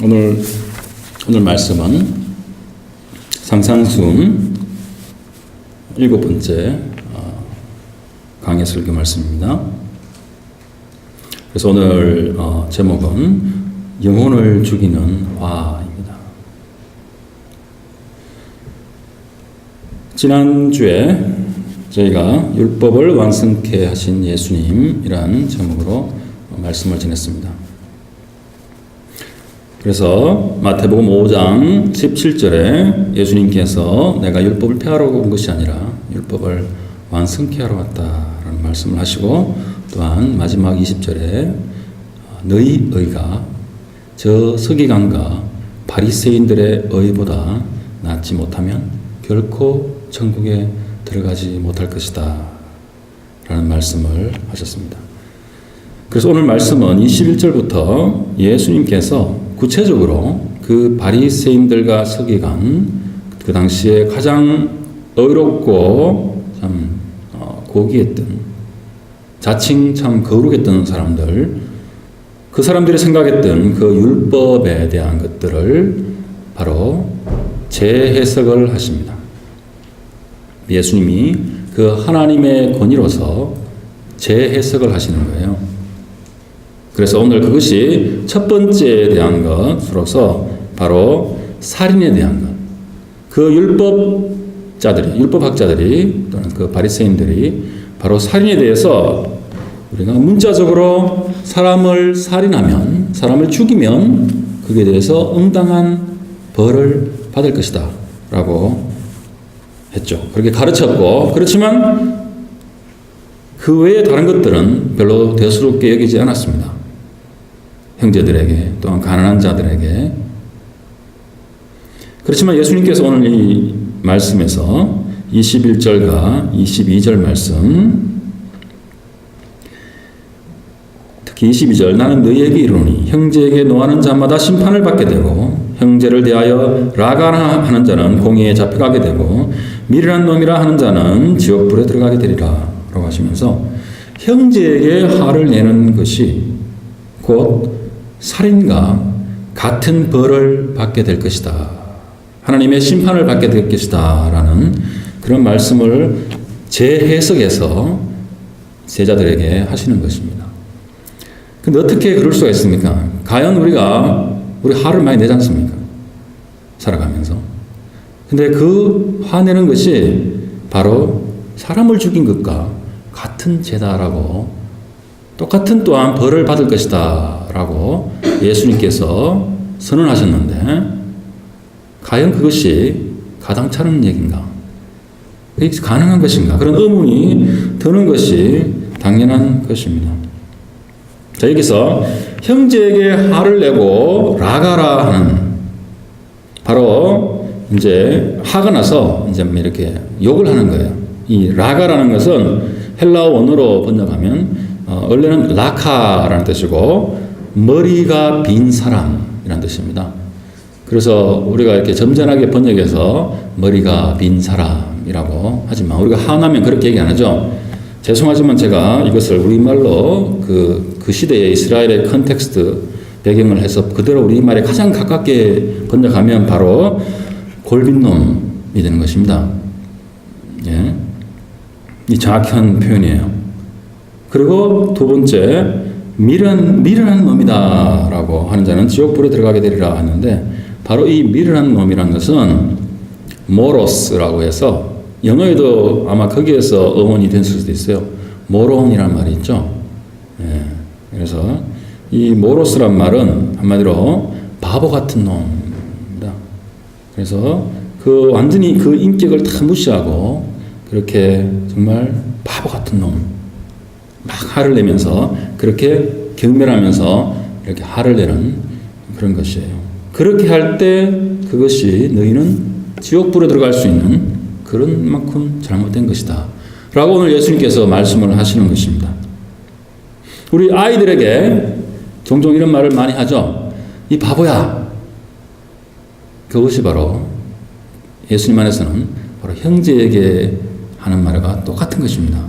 오늘 말씀은 상상순 7번째 강해 설교 말씀입니다. 그래서 오늘 제목은 영혼을 죽이는 화입니다. 지난주에 저희가 율법을 완성케 하신 예수님이라는 제목으로 말씀을 전했습니다. 그래서 마태복음 5장 17절에 예수님께서 내가 율법을 폐하러 온 것이 아니라 율법을 완성케 하러 왔다라는 말씀을 하시고, 또한 마지막 20절에 너희 의가 저 서기관과 바리새인들의 의보다 낫지 못하면 결코 천국에 들어가지 못할 것이다 라는 말씀을 하셨습니다. 그래서 오늘 말씀은 21절부터 예수님께서 구체적으로 그 바리새인들과 서기관, 그 당시에 가장 의롭고 참 고귀했던, 자칭 참 거룩했던 사람들, 그 사람들이 생각했던 그 율법에 대한 것들을 바로 재해석을 하십니다. 예수님이 그 하나님의 권위로서 재해석을 하시는 거예요. 그래서 오늘 그것이 첫 번째에 대한 것으로서 바로 살인에 대한 것. 그 율법학자들이 또는 그 바리새인들이 바로 살인에 대해서 우리가 문자적으로 사람을 살인하면, 사람을 죽이면 그에 대해서 응당한 벌을 받을 것이다 라고 했죠. 그렇게 가르쳤고, 그렇지만 그 외에 다른 것들은 별로 대수롭게 여기지 않았습니다. 형제들에게, 또한 가난한 자들에게. 그렇지만 예수님께서 오늘 이 말씀에서 21절과 22절 말씀, 특히 22절, 나는 너희에게 이르노니 형제에게 노하는 자마다 심판을 받게 되고 형제를 대하여 라가라 하는 자는 공의에 잡혀가게 되고 미련한 놈이라 하는 자는 지옥불에 들어가게 되리라 라고 하시면서, 형제에게 화를 내는 것이 곧 살인과 같은 벌을 받게 될 것이다, 하나님의 심판을 받게 될 것이다 라는 그런 말씀을 재해석해서 제자들에게 하시는 것입니다. 근데 어떻게 그럴 수가 있습니까? 과연 우리 화를 많이 내지 않습니까? 살아가면서. 근데 그 화내는 것이 바로 사람을 죽인 것과 같은 죄다라고, 똑같은 또한 벌을 받을 것이다 라고 예수님께서 선언하셨는데, 과연 그것이 가당찮은 얘기인가? 그게 가능한 것인가? 그런 의문이 드는 것이 당연한 것입니다. 자, 여기서 형제에게 화를 내고 라가라 하는, 바로 이제 화가 나서 이제 이렇게 욕을 하는 거예요. 이 라가라는 것은 헬라어 원어로 번역하면 원래는 라카라는 뜻이고 머리가 빈 사람이라는 뜻입니다. 그래서 우리가 이렇게 점잖하게 번역해서 머리가 빈 사람이라고 하지만 우리가 화나면 그렇게 얘기 안 하죠. 죄송하지만 제가 이것을 우리말로 그 시대의 이스라엘의 컨텍스트 배경을 해서 그대로 우리말에 가장 가깝게 번역하면 바로 골빈놈이 되는 것입니다. 예. 이 정확한 표현이에요. 그리고 두 번째, 미련한 놈이다 라고 하는 자는 지옥불에 들어가게 되리라 하는데, 바로 이 미련한 놈이라는 것은 모로스라고 해서, 영어에도 아마 거기에서 어원이 된 수도 있어요. 모론이라는 말이 있죠. 예. 그래서 이 모로스란 말은 한마디로 바보 같은 놈입니다. 그래서 그 완전히 그 인격을 다 무시하고 그렇게 정말 바보 같은 놈, 막 화를 내면서 그렇게 경멸하면서 이렇게 화를 내는 그런 것이에요. 그렇게 할 때 그것이 너희는 지옥불에 들어갈 수 있는 그런 만큼 잘못된 것이다 라고 오늘 예수님께서 말씀을 하시는 것입니다. 우리 아이들에게 종종 이런 말을 많이 하죠. 이 바보야. 그것이 바로 예수님 안에서는 바로 형제에게 하는 말과 똑같은 것입니다.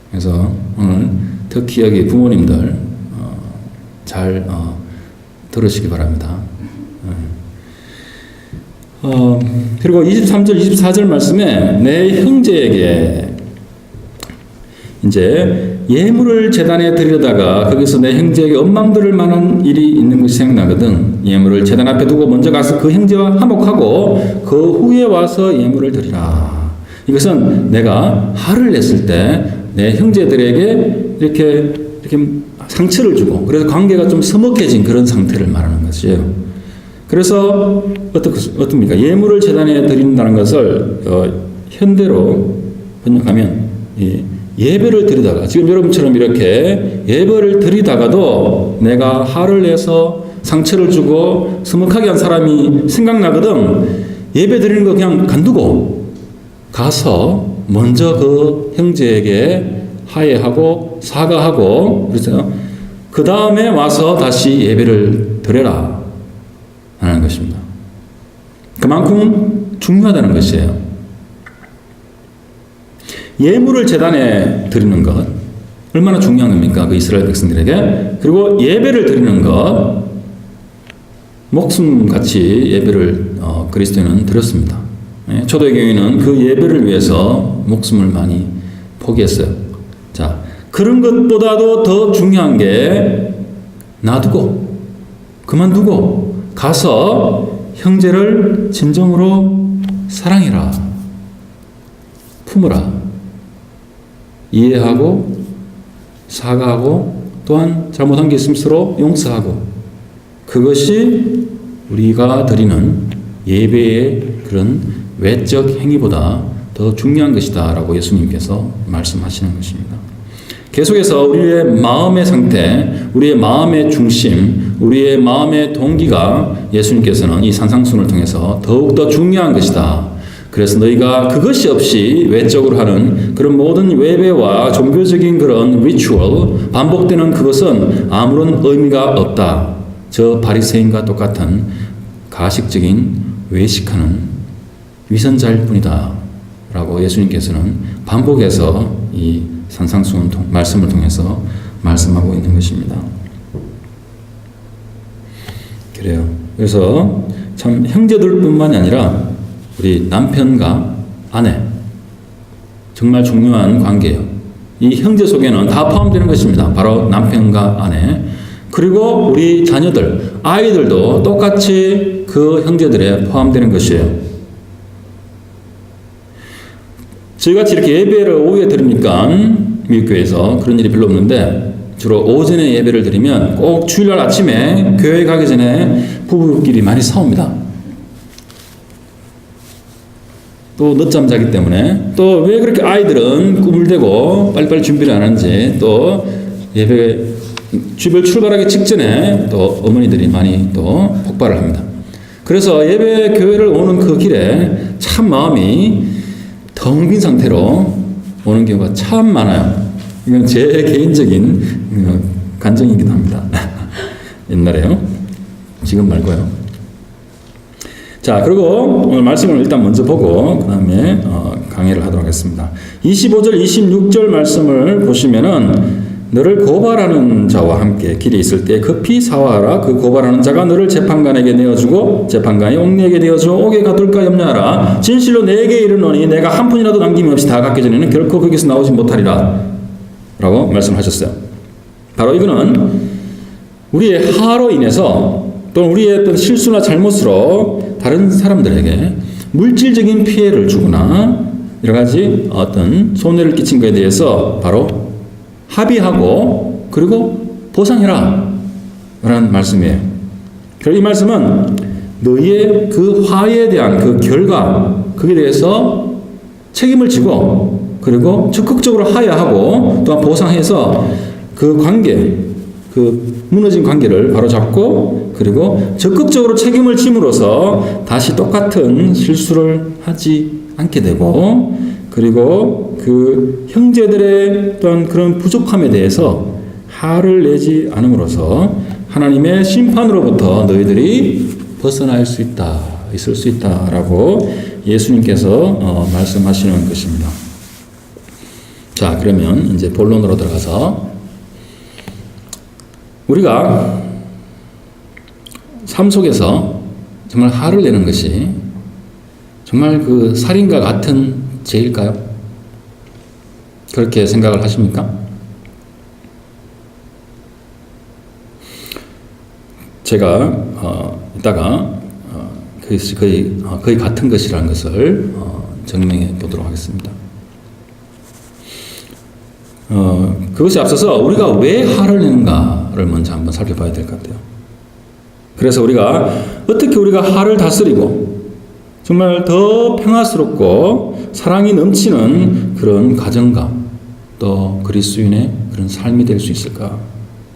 그래서 오늘 특히 여기 부모님들 잘 들으시기 바랍니다. 그리고 23절, 24절 말씀에 내 형제에게 이제 예물을 제단에 드리려다가 거기서 내 형제에게 원망 들을 만한 일이 있는 것이 생각나거든. 예물을 제단 앞에 두고 먼저 가서 그 형제와 화목하고 그 후에 와서 예물을 드리라. 이것은 내가 화를 냈을 때 내 형제들에게 이렇게 상처를 주고 그래서 관계가 좀 서먹해진 그런 상태를 말하는 것이에요. 그래서 어떻습니까? 예물을 제단에 드린다는 것을 현대로 번역하면 예배를 드리다가 지금 여러분처럼 이렇게 예배를 드리다가도 내가 화를 내서 상처를 주고 서먹하게 한 사람이 생각나거든. 예배 드리는 거 그냥 간두고 가서 먼저 그 형제에게 화해하고 사과하고 그래서 그 다음에 와서 다시 예배를 드려라 하는 것입니다. 그만큼 중요하다는 것이에요. 예물을 제단에 드리는 것 얼마나 중요한 겁니까? 그 이스라엘 백성들에게. 그리고 예배를 드리는 것 목숨같이 예배를 그리스도인은 드렸습니다. 초대교회는 그 예배를 위해서 목숨을 많이 포기했어요. 자, 그런 것보다도 더 중요한 게 놔두고 그만두고 가서 형제를 진정으로 사랑해라. 품어라. 이해하고 사과하고 또한 잘못한 게 있으면 서로 용서하고 그것이 우리가 드리는 예배의 그런 외적 행위보다 더 중요한 것이다 라고 예수님께서 말씀하시는 것입니다. 계속해서 우리의 마음의 상태, 우리의 마음의 중심, 우리의 마음의 동기가 예수님께서는 이 산상순을 통해서 더욱더 중요한 것이다. 그래서 너희가 그것이 없이 외적으로 하는 그런 모든 외배와 종교적인 그런 리추얼, 반복되는 그것은 아무런 의미가 없다. 저 바리새인과 똑같은 가식적인 외식하는 위선자일 뿐이다. 라고 예수님께서는 반복해서 이 산상수훈 말씀을 통해서 말씀하고 있는 것입니다. 그래요. 그래서 참 형제들뿐만이 아니라 우리 남편과 아내 정말 중요한 관계예요. 이 형제 속에는 다 포함되는 것입니다. 바로 남편과 아내 그리고 우리 자녀들, 아이들도 똑같이 그 형제들에 포함되는 것이에요. 저희같이 이렇게 예배를 오후에 드리니까 미국교회에서 그런 일이 별로 없는데 주로 오전에 예배를 드리면 꼭 주일날 아침에 교회 가기 전에 부부끼리 많이 싸웁니다. 또 늦잠 자기 때문에 또 왜 그렇게 아이들은 꿈을 대고 빨리빨리 준비를 안 하는지 또 예배 집을 출발하기 직전에 또 어머니들이 많이 또 폭발을 합니다. 그래서 예배 교회를 오는 그 길에 참 마음이 텅 빈 상태로 오는 경우가 참 많아요. 이건 제 개인적인 간증이기도 합니다. 옛날에요. 지금 말고요. 자, 그리고 오늘 말씀을 일단 먼저 보고 그 다음에 강의를 하도록 하겠습니다. 25절, 26절 말씀을 보시면은 너를 고발하는 자와 함께 길이 있을 때 급히 사화하라. 그 고발하는 자가 너를 재판관에게 내어주고 재판관이 옥리에게 내어주어 옥에 가둘까 염려하라. 진실로 내게 이르노니 내가 한 푼이라도 남김없이 다 갚기 전에는 결코 거기서 나오지 못하리라. 라고 말씀하셨어요. 바로 이거는 우리의 하로 인해서 또는 우리의 어떤 실수나 잘못으로 다른 사람들에게 물질적인 피해를 주거나 여러 가지 어떤 손해를 끼친 것에 대해서 바로 합의하고 그리고 보상해라 라는 말씀이에요. 그리고 이 말씀은 너희의 그 화해에 대한 그 결과 그에 대해서 책임을 지고 그리고 적극적으로 화해하고 또한 보상해서 그 관계 그 무너진 관계를 바로잡고 그리고 적극적으로 책임을 짐으로써 다시 똑같은 실수를 하지 않게 되고 그리고 그 형제들의 어떤 그런 부족함에 대해서 화를 내지 않음으로써 하나님의 심판으로부터 너희들이 벗어날 수 있다, 있을 수 있다라고 예수님께서 말씀하시는 것입니다. 자, 그러면 이제 본론으로 들어가서 우리가 삶 속에서 정말 화를 내는 것이 정말 그 살인과 같은 죄일까요? 그렇게 생각을 하십니까? 제가 이따가 그것이 거의 같은 것이라는 것을 증명해 보도록 하겠습니다. 그것에 앞서서 우리가 왜 화를 내는가를 먼저 한번 살펴봐야 될 것 같아요. 그래서 우리가 어떻게 우리가 화를 다스리고 정말 더 평화스럽고 사랑이 넘치는 그런 가정과 또 그리스도인의 그런 삶이 될 수 있을까?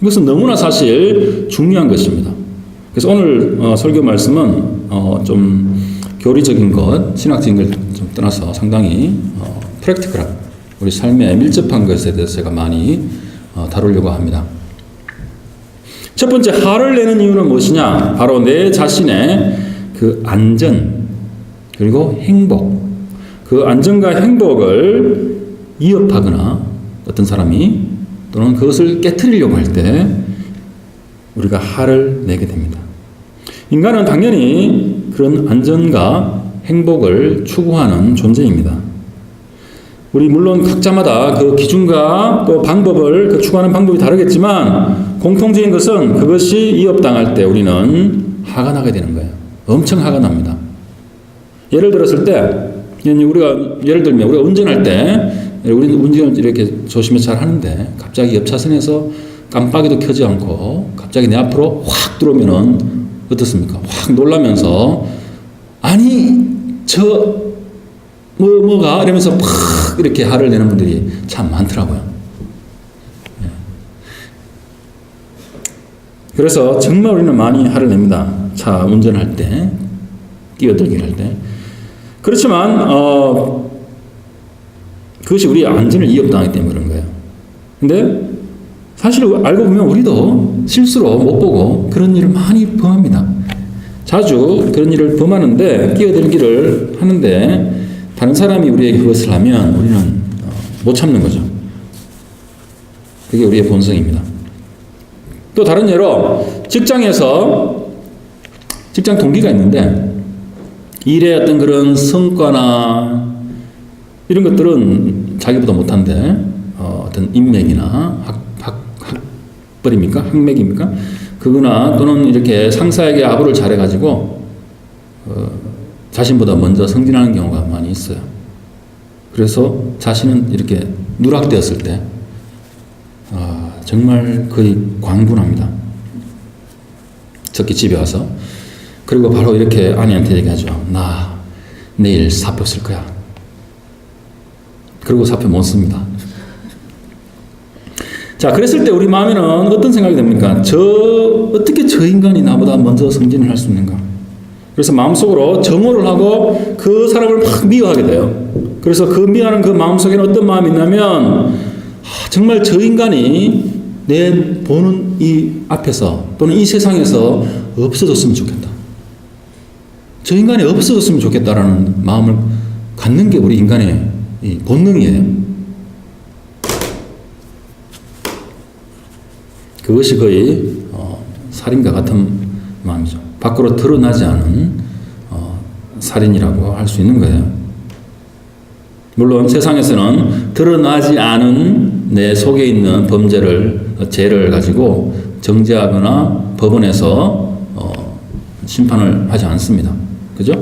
이것은 너무나 사실 중요한 것입니다. 그래서 오늘 설교 말씀은 좀 교리적인 것, 신학적인 걸 좀 떠나서 상당히 프랙티컬한 우리 삶에 밀접한 것에 대해서 제가 많이 다루려고 합니다. 첫 번째, 화를 내는 이유는 무엇이냐? 바로 내 자신의 그 안전 그리고 행복, 그 안전과 행복을 위협하거나 어떤 사람이 또는 그것을 깨트리려고 할 때 우리가 화를 내게 됩니다. 인간은 당연히 그런 안전과 행복을 추구하는 존재입니다. 우리 물론 각자마다 그 기준과 또 방법을 추구하는 방법이 다르겠지만 공통적인 것은 그것이 위협당할 때 우리는 화가 나게 되는 거예요. 엄청 화가 납니다. 예를 들었을 때 예를 들면 우리가 운전할 때 우리는 운전을 이렇게 조심히 잘 하는데 갑자기 옆 차선에서 깜빡이도 켜지 않고 갑자기 내 앞으로 확 들어오면은 어떻습니까? 확 놀라면서 아니 뭐가 이러면서 팍 이렇게 화를 내는 분들이 참 많더라고요. 그래서 정말 우리는 많이 화를 냅니다. 차 운전할 때, 뛰어들기를 할 때. 그렇지만 그것이 우리의 안전을 위협당하기 때문에 그런 거예요. 근데 사실 알고 보면 우리도 실수로 못 보고 그런 일을 많이 범합니다. 자주 그런 일을 범하는데 끼어들기를 하는데 다른 사람이 우리에게 그것을 하면 우리는 못 참는 거죠. 그게 우리의 본성입니다. 또 다른 예로 직장에서 직장 동기가 있는데 일의 어떤 그런 성과나 이런 것들은 자기보다 못한데 어떤 인맥이나 학벌입니까? 학맥입니까? 그거나 또는 이렇게 상사에게 아부를 잘해가지고 자신보다 먼저 승진하는 경우가 많이 있어요. 그래서 자신은 이렇게 누락되었을 때 정말 거의 광분합니다. 특히 집에 와서. 그리고 바로 이렇게 아내한테 얘기하죠. 나 내일 사표 쓸 거야. 그리고 사표 못 씁니다. 자, 그랬을 때 우리 마음에는 어떤 생각이 듭니까? 어떻게 저 인간이 나보다 먼저 승진을 할 수 있는가? 그래서 마음속으로 정오를 하고 그 사람을 막 미워하게 돼요. 그래서 그 미워하는 그 마음속에는 어떤 마음이 있냐면 정말 저 인간이 내 보는 이 앞에서 또는 이 세상에서 없어졌으면 좋겠다. 저 인간이 없어졌으면 좋겠다라는 마음을 갖는 게 우리 인간의 이 본능이에요. 그것이 거의 살인과 같은 마음이죠. 밖으로 드러나지 않은 살인이라고 할 수 있는 거예요. 물론 세상에서는 드러나지 않은 내 속에 있는 죄를 가지고 정죄하거나 법원에서 심판을 하지 않습니다. 그죠?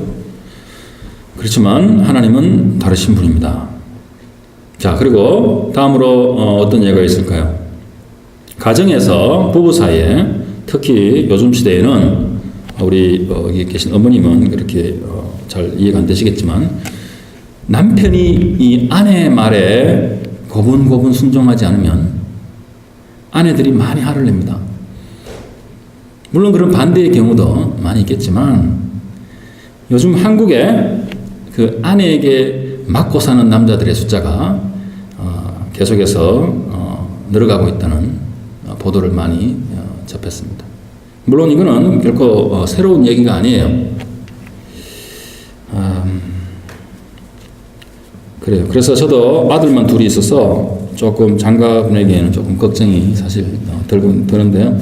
그렇지만 하나님은 다르신 분입니다. 자, 그리고 다음으로 어떤 예가 있을까요? 가정에서 부부 사이에 특히 요즘 시대에는 우리 여기 계신 어머님은 그렇게 잘 이해가 안 되시겠지만 남편이 이 아내 말에 고분고분 순종하지 않으면 아내들이 많이 화를 냅니다. 물론 그런 반대의 경우도 많이 있겠지만 요즘 한국에 그 아내에게 맞고 사는 남자들의 숫자가 계속해서 늘어가고 있다는 보도를 많이 접했습니다. 물론 이거는 결코 새로운 얘기가 아니에요. 그래요. 그래서 저도 아들만 둘이 있어서 조금 장가분에게는 조금 걱정이 사실 드는데요.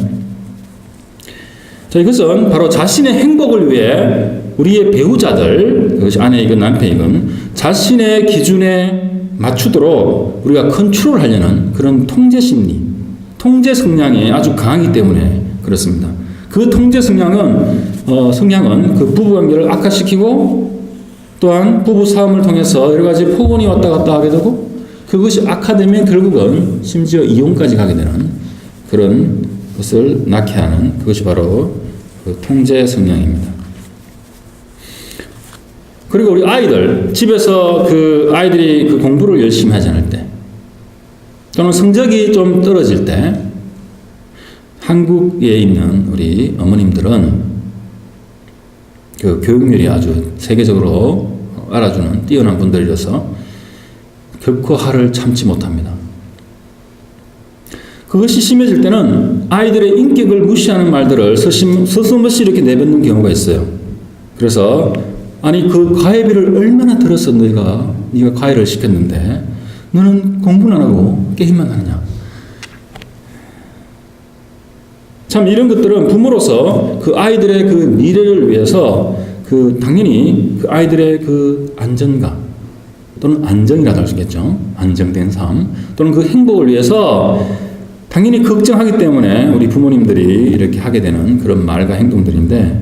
자, 이것은 바로 자신의 행복을 위해 우리의 배우자들, 그것이 아내이건 남편이건 자신의 기준에 맞추도록 우리가 컨트롤 하려는 그런 통제 심리, 통제 성향이 아주 강하기 때문에 그렇습니다. 그 통제 성향은 그 부부관계를 악화시키고 또한 부부 싸움을 통해서 여러 가지 폭언이 왔다 갔다 하게 되고 그것이 악화되면 결국은 심지어 이혼까지 가게 되는 그런 것을 낳게 하는 그것이 바로 그 통제 성향입니다. 그리고 우리 아이들, 집에서 그 아이들이 그 공부를 열심히 하지 않을 때 또는 성적이 좀 떨어질 때 한국에 있는 우리 어머님들은 그 교육열이 아주 세계적으로 알아주는 뛰어난 분들이라서 결코 화를 참지 못합니다. 그것이 심해질 때는 아이들의 인격을 무시하는 말들을 서슴없이 이렇게 내뱉는 경우가 있어요. 그래서 아니 그 과외비를 얼마나 들어서 네가 과외를 시켰는데 너는 공부는 안 하고 게임만 하느냐. 참 이런 것들은 부모로서 그 아이들의 그 미래를 위해서 그 당연히 그 아이들의 그 안전감 또는 안정이라도 할 수 있겠죠. 안정된 삶 또는 그 행복을 위해서 당연히 걱정하기 때문에 우리 부모님들이 이렇게 하게 되는 그런 말과 행동들인데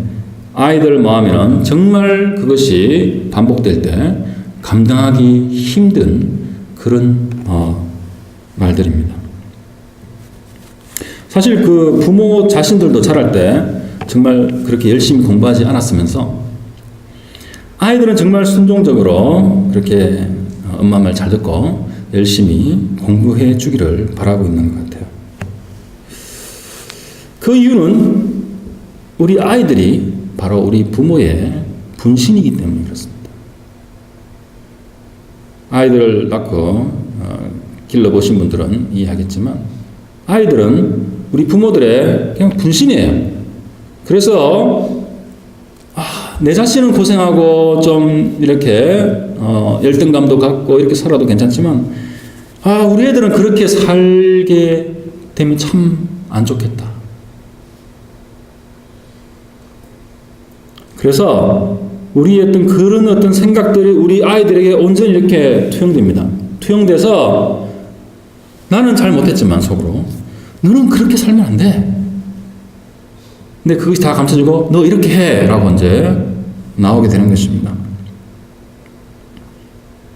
아이들 마음에는 정말 그것이 반복될 때 감당하기 힘든 그런 말들입니다. 사실 그 부모 자신들도 자랄 때 정말 그렇게 열심히 공부하지 않았으면서 아이들은 정말 순종적으로 그렇게 엄마 말 잘 듣고 열심히 공부해 주기를 바라고 있는 것 같아요. 그 이유는 우리 아이들이 바로 우리 부모의 분신이기 때문에 그렇습니다. 아이들을 낳고 길러보신 분들은 이해하겠지만 아이들은 우리 부모들의 그냥 분신이에요. 그래서 내 자신은 고생하고 좀 이렇게 열등감도 갖고 이렇게 살아도 괜찮지만 우리 애들은 그렇게 살게 되면 참 안 좋겠다. 그래서 우리의 그런 어떤 생각들이 우리 아이들에게 온전히 이렇게 투영됩니다. 투영돼서 나는 잘 못했지만 속으로 너는 그렇게 살면 안 돼. 근데 그것이 다 감춰지고 너 이렇게 해 라고 이제 나오게 되는 것입니다.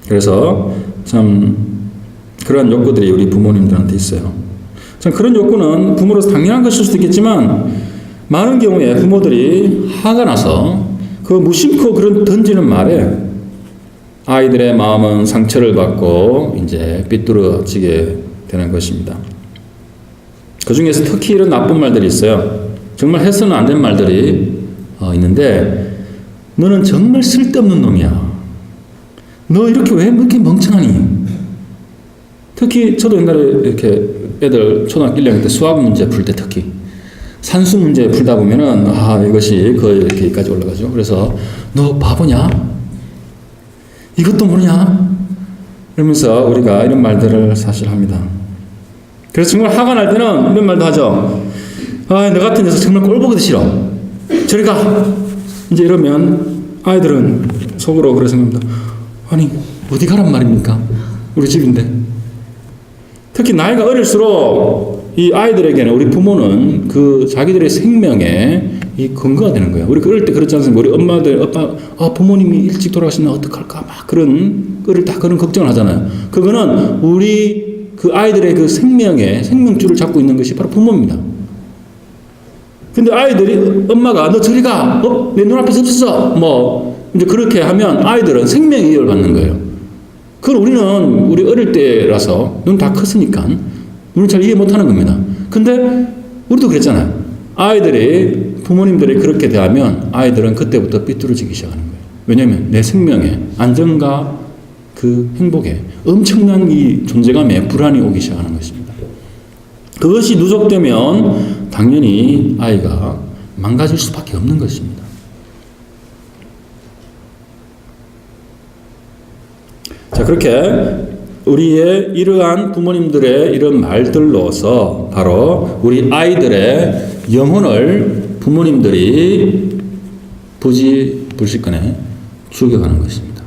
그래서 참 그러한 욕구들이 우리 부모님들한테 있어요. 참 그런 욕구는 부모로서 당연한 것일 수도 있겠지만 많은 경우에 부모들이 화가 나서 그 무심코 그런 던지는 말에 아이들의 마음은 상처를 받고 이제 삐뚤어지게 되는 것입니다. 그 중에서 특히 이런 나쁜 말들이 있어요. 정말 해서는 안 된 말들이 있는데 너는 정말 쓸데없는 놈이야. 너 이렇게 왜 이렇게 멍청하니? 특히 저도 옛날에 이렇게 애들 초등학교 1학년 때 수학 문제 풀 때 특히 산수 문제 풀다 보면은 이것이 거의 이렇게까지 올라가죠. 그래서 너 바보냐? 이것도 모르냐? 이러면서 우리가 이런 말들을 사실 합니다. 그래서 정말 화가 날 때는 이런 말도 하죠. 너 같은 녀석 정말 꼴 보기도 싫어. 저리 가. 이제 이러면 아이들은 속으로 그래 생각합니다. 아니 어디 가란 말입니까? 우리 집인데. 특히 나이가 어릴수록 이 아이들에게는 우리 부모는 그 자기들의 생명에 이 근거가 되는 거예요. 우리 어릴 때 그렇지 않습니까? 우리 엄마들, 부모님이 일찍 돌아가시면 어떡할까? 막 어릴 때 그런 걱정을 하잖아요. 그거는 우리 그 아이들의 그 생명의 생명줄을 잡고 있는 것이 바로 부모입니다. 근데 아이들이 엄마가 너 저리 가! 내 눈앞에서 없었어! 이제 그렇게 하면 아이들은 생명의 이유를 받는 거예요. 그걸 우리 어릴 때라서 눈 다 컸으니까 우리는 잘 이해 못하는 겁니다. 근데 우리도 그랬잖아요. 부모님들이 그렇게 대하면 아이들은 그때부터 삐뚤어지기 시작하는 거예요. 왜냐하면 내 생명에 안정과 그 행복에 엄청난 이 존재감에 불안이 오기 시작하는 것입니다. 그것이 누적되면 당연히 아이가 망가질 수밖에 없는 것입니다. 자, 그렇게 우리의 이러한 부모님들의 이런 말들로서 바로 우리 아이들의 영혼을 부모님들이 부지 불식간에 죽여가는 것입니다.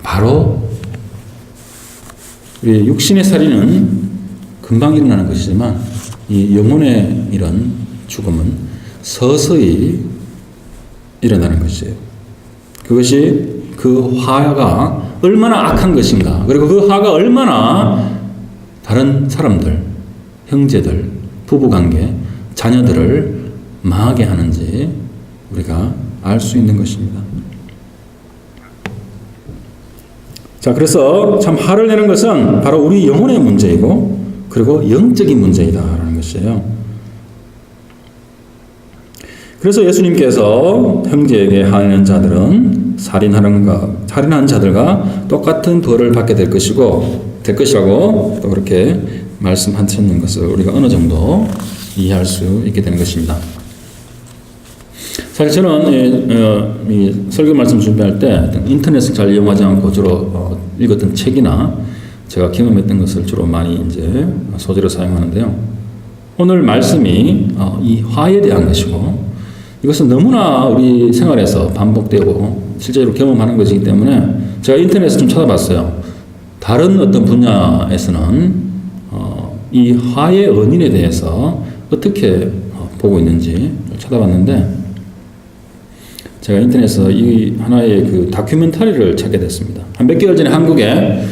바로 우리 육신의 살인은 금방 일어나는 것이지만 이 영혼의 이런 죽음은 서서히 일어나는 것이에요. 그것이 그 화가 얼마나 악한 것인가, 그리고 그 화가 얼마나 다른 사람들, 형제들, 부부관계, 자녀들을 망하게 하는지 우리가 알 수 있는 것입니다. 자, 그래서 참 화를 내는 것은 바로 우리 영혼의 문제이고, 그리고 영적인 문제이다라는 것이에요. 그래서 예수님께서 형제에게 화내는 자들은 살인하는 자들과 똑같은 벌을 받게 될 것이라고 또 그렇게 말씀하셨는 것을 우리가 어느 정도 이해할 수 있게 되는 것입니다. 사실 저는 이 설교 말씀 준비할 때 인터넷을 잘 이용하지 않고 주로 읽었던 책이나 제가 경험했던 것을 주로 많이 이제 소재로 사용하는데요. 오늘 말씀이 이 화에 대한 것이고, 이것은 너무나 우리 생활에서 반복되고 실제로 경험하는 것이기 때문에 제가 인터넷에서 좀 찾아봤어요. 다른 어떤 분야에서는 이 화의 원인에 대해서 어떻게 보고 있는지 찾아봤는데, 제가 인터넷에서 이 하나의 그 다큐멘터리를 찾게 됐습니다. 한 몇 개월 전에 한국의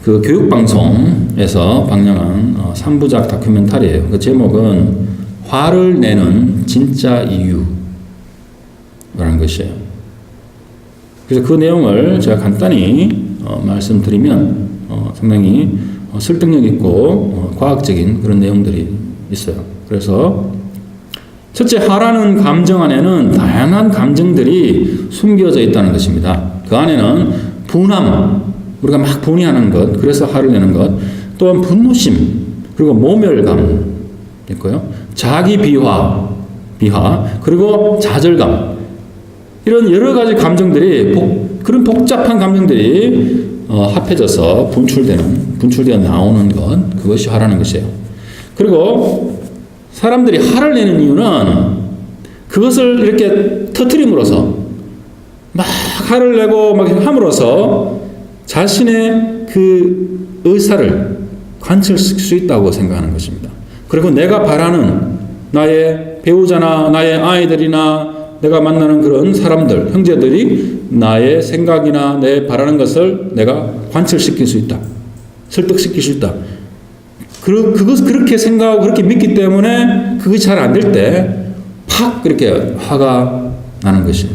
그 교육방송에서 방영한 3부작 다큐멘터리예요. 그 제목은 화를 내는 진짜 이유라는 것이에요. 그래서 그 내용을 제가 간단히 말씀드리면 상당히 설득력 있고 과학적인 그런 내용들이 있어요. 그래서 첫째, 화라는 감정 안에는 다양한 감정들이 숨겨져 있다는 것입니다. 그 안에는 분함, 우리가 막 분해하는 것, 그래서 화를 내는 것, 또한 분노심, 그리고 모멸감 있고요. 자기 비하, 그리고 좌절감, 이런 여러 가지 감정들이 그런 복잡한 감정들이 합해져서 분출되어 나오는 것, 그것이 화라는 것이에요. 그리고 사람들이 화를 내는 이유는 그것을 이렇게 터뜨림으로써 막 화를 내고 막 함으로써 자신의 그 의사를 관철시킬 수 있다고 생각하는 것입니다. 그리고 내가 바라는 나의 배우자나 나의 아이들이나 내가 만나는 그런 사람들, 형제들이 나의 생각이나 내 바라는 것을 내가 관철시킬 수 있다. 설득시킬 수 있다. 그것 그렇게 생각하고 그렇게 믿기 때문에 그것이 잘 안 될 때 팍 그렇게 화가 나는 것이에요.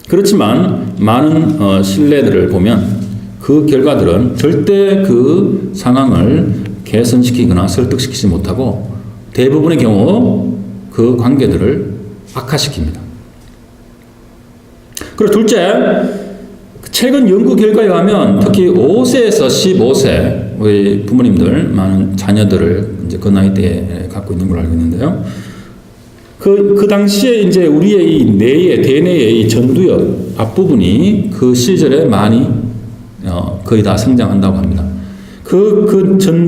그렇지만 많은 신뢰들을 보면 그 결과들은 절대 그 상황을 개선시키거나 설득시키지 못하고 대부분의 경우 그 관계들을 악화시킵니다. 그리고 둘째, 최근 연구 결과에 의하면 특히 5세에서 15세 우리 부모님들 많은 자녀들을 이제 그 나이대에 갖고 있는 걸 알고 있는데요. 그 당시에 이제 우리의 이 대뇌의 이 전두엽 앞부분이 그 시절에 많이 거의 다 성장한다고 합니다.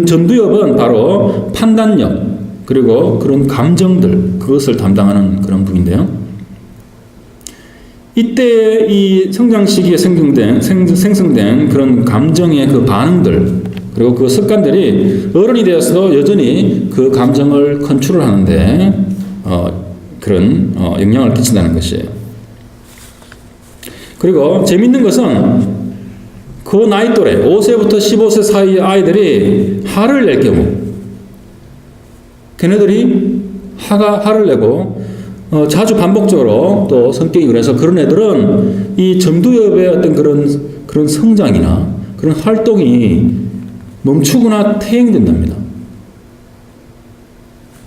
전두엽은 바로 판단력 그리고 그런 감정들 그것을 담당하는 그런 부분인데요. 이때 이 성장 시기에 생성된 그런 감정의 그 반응들 그리고 그 습관들이 어른이 되어서도 여전히 그 감정을 컨트롤하는데 그런 영향을 끼친다는 것이에요. 그리고 재밌는 것은 그 나이 또래 5세부터 15세 사이의 아이들이 화를 낼 경우 걔네들이 화를 내고 자주 반복적으로 또 성격이 그래서 그런 애들은 이 전두엽의 어떤 그런 성장이나 그런 활동이 멈추거나 퇴행된답니다.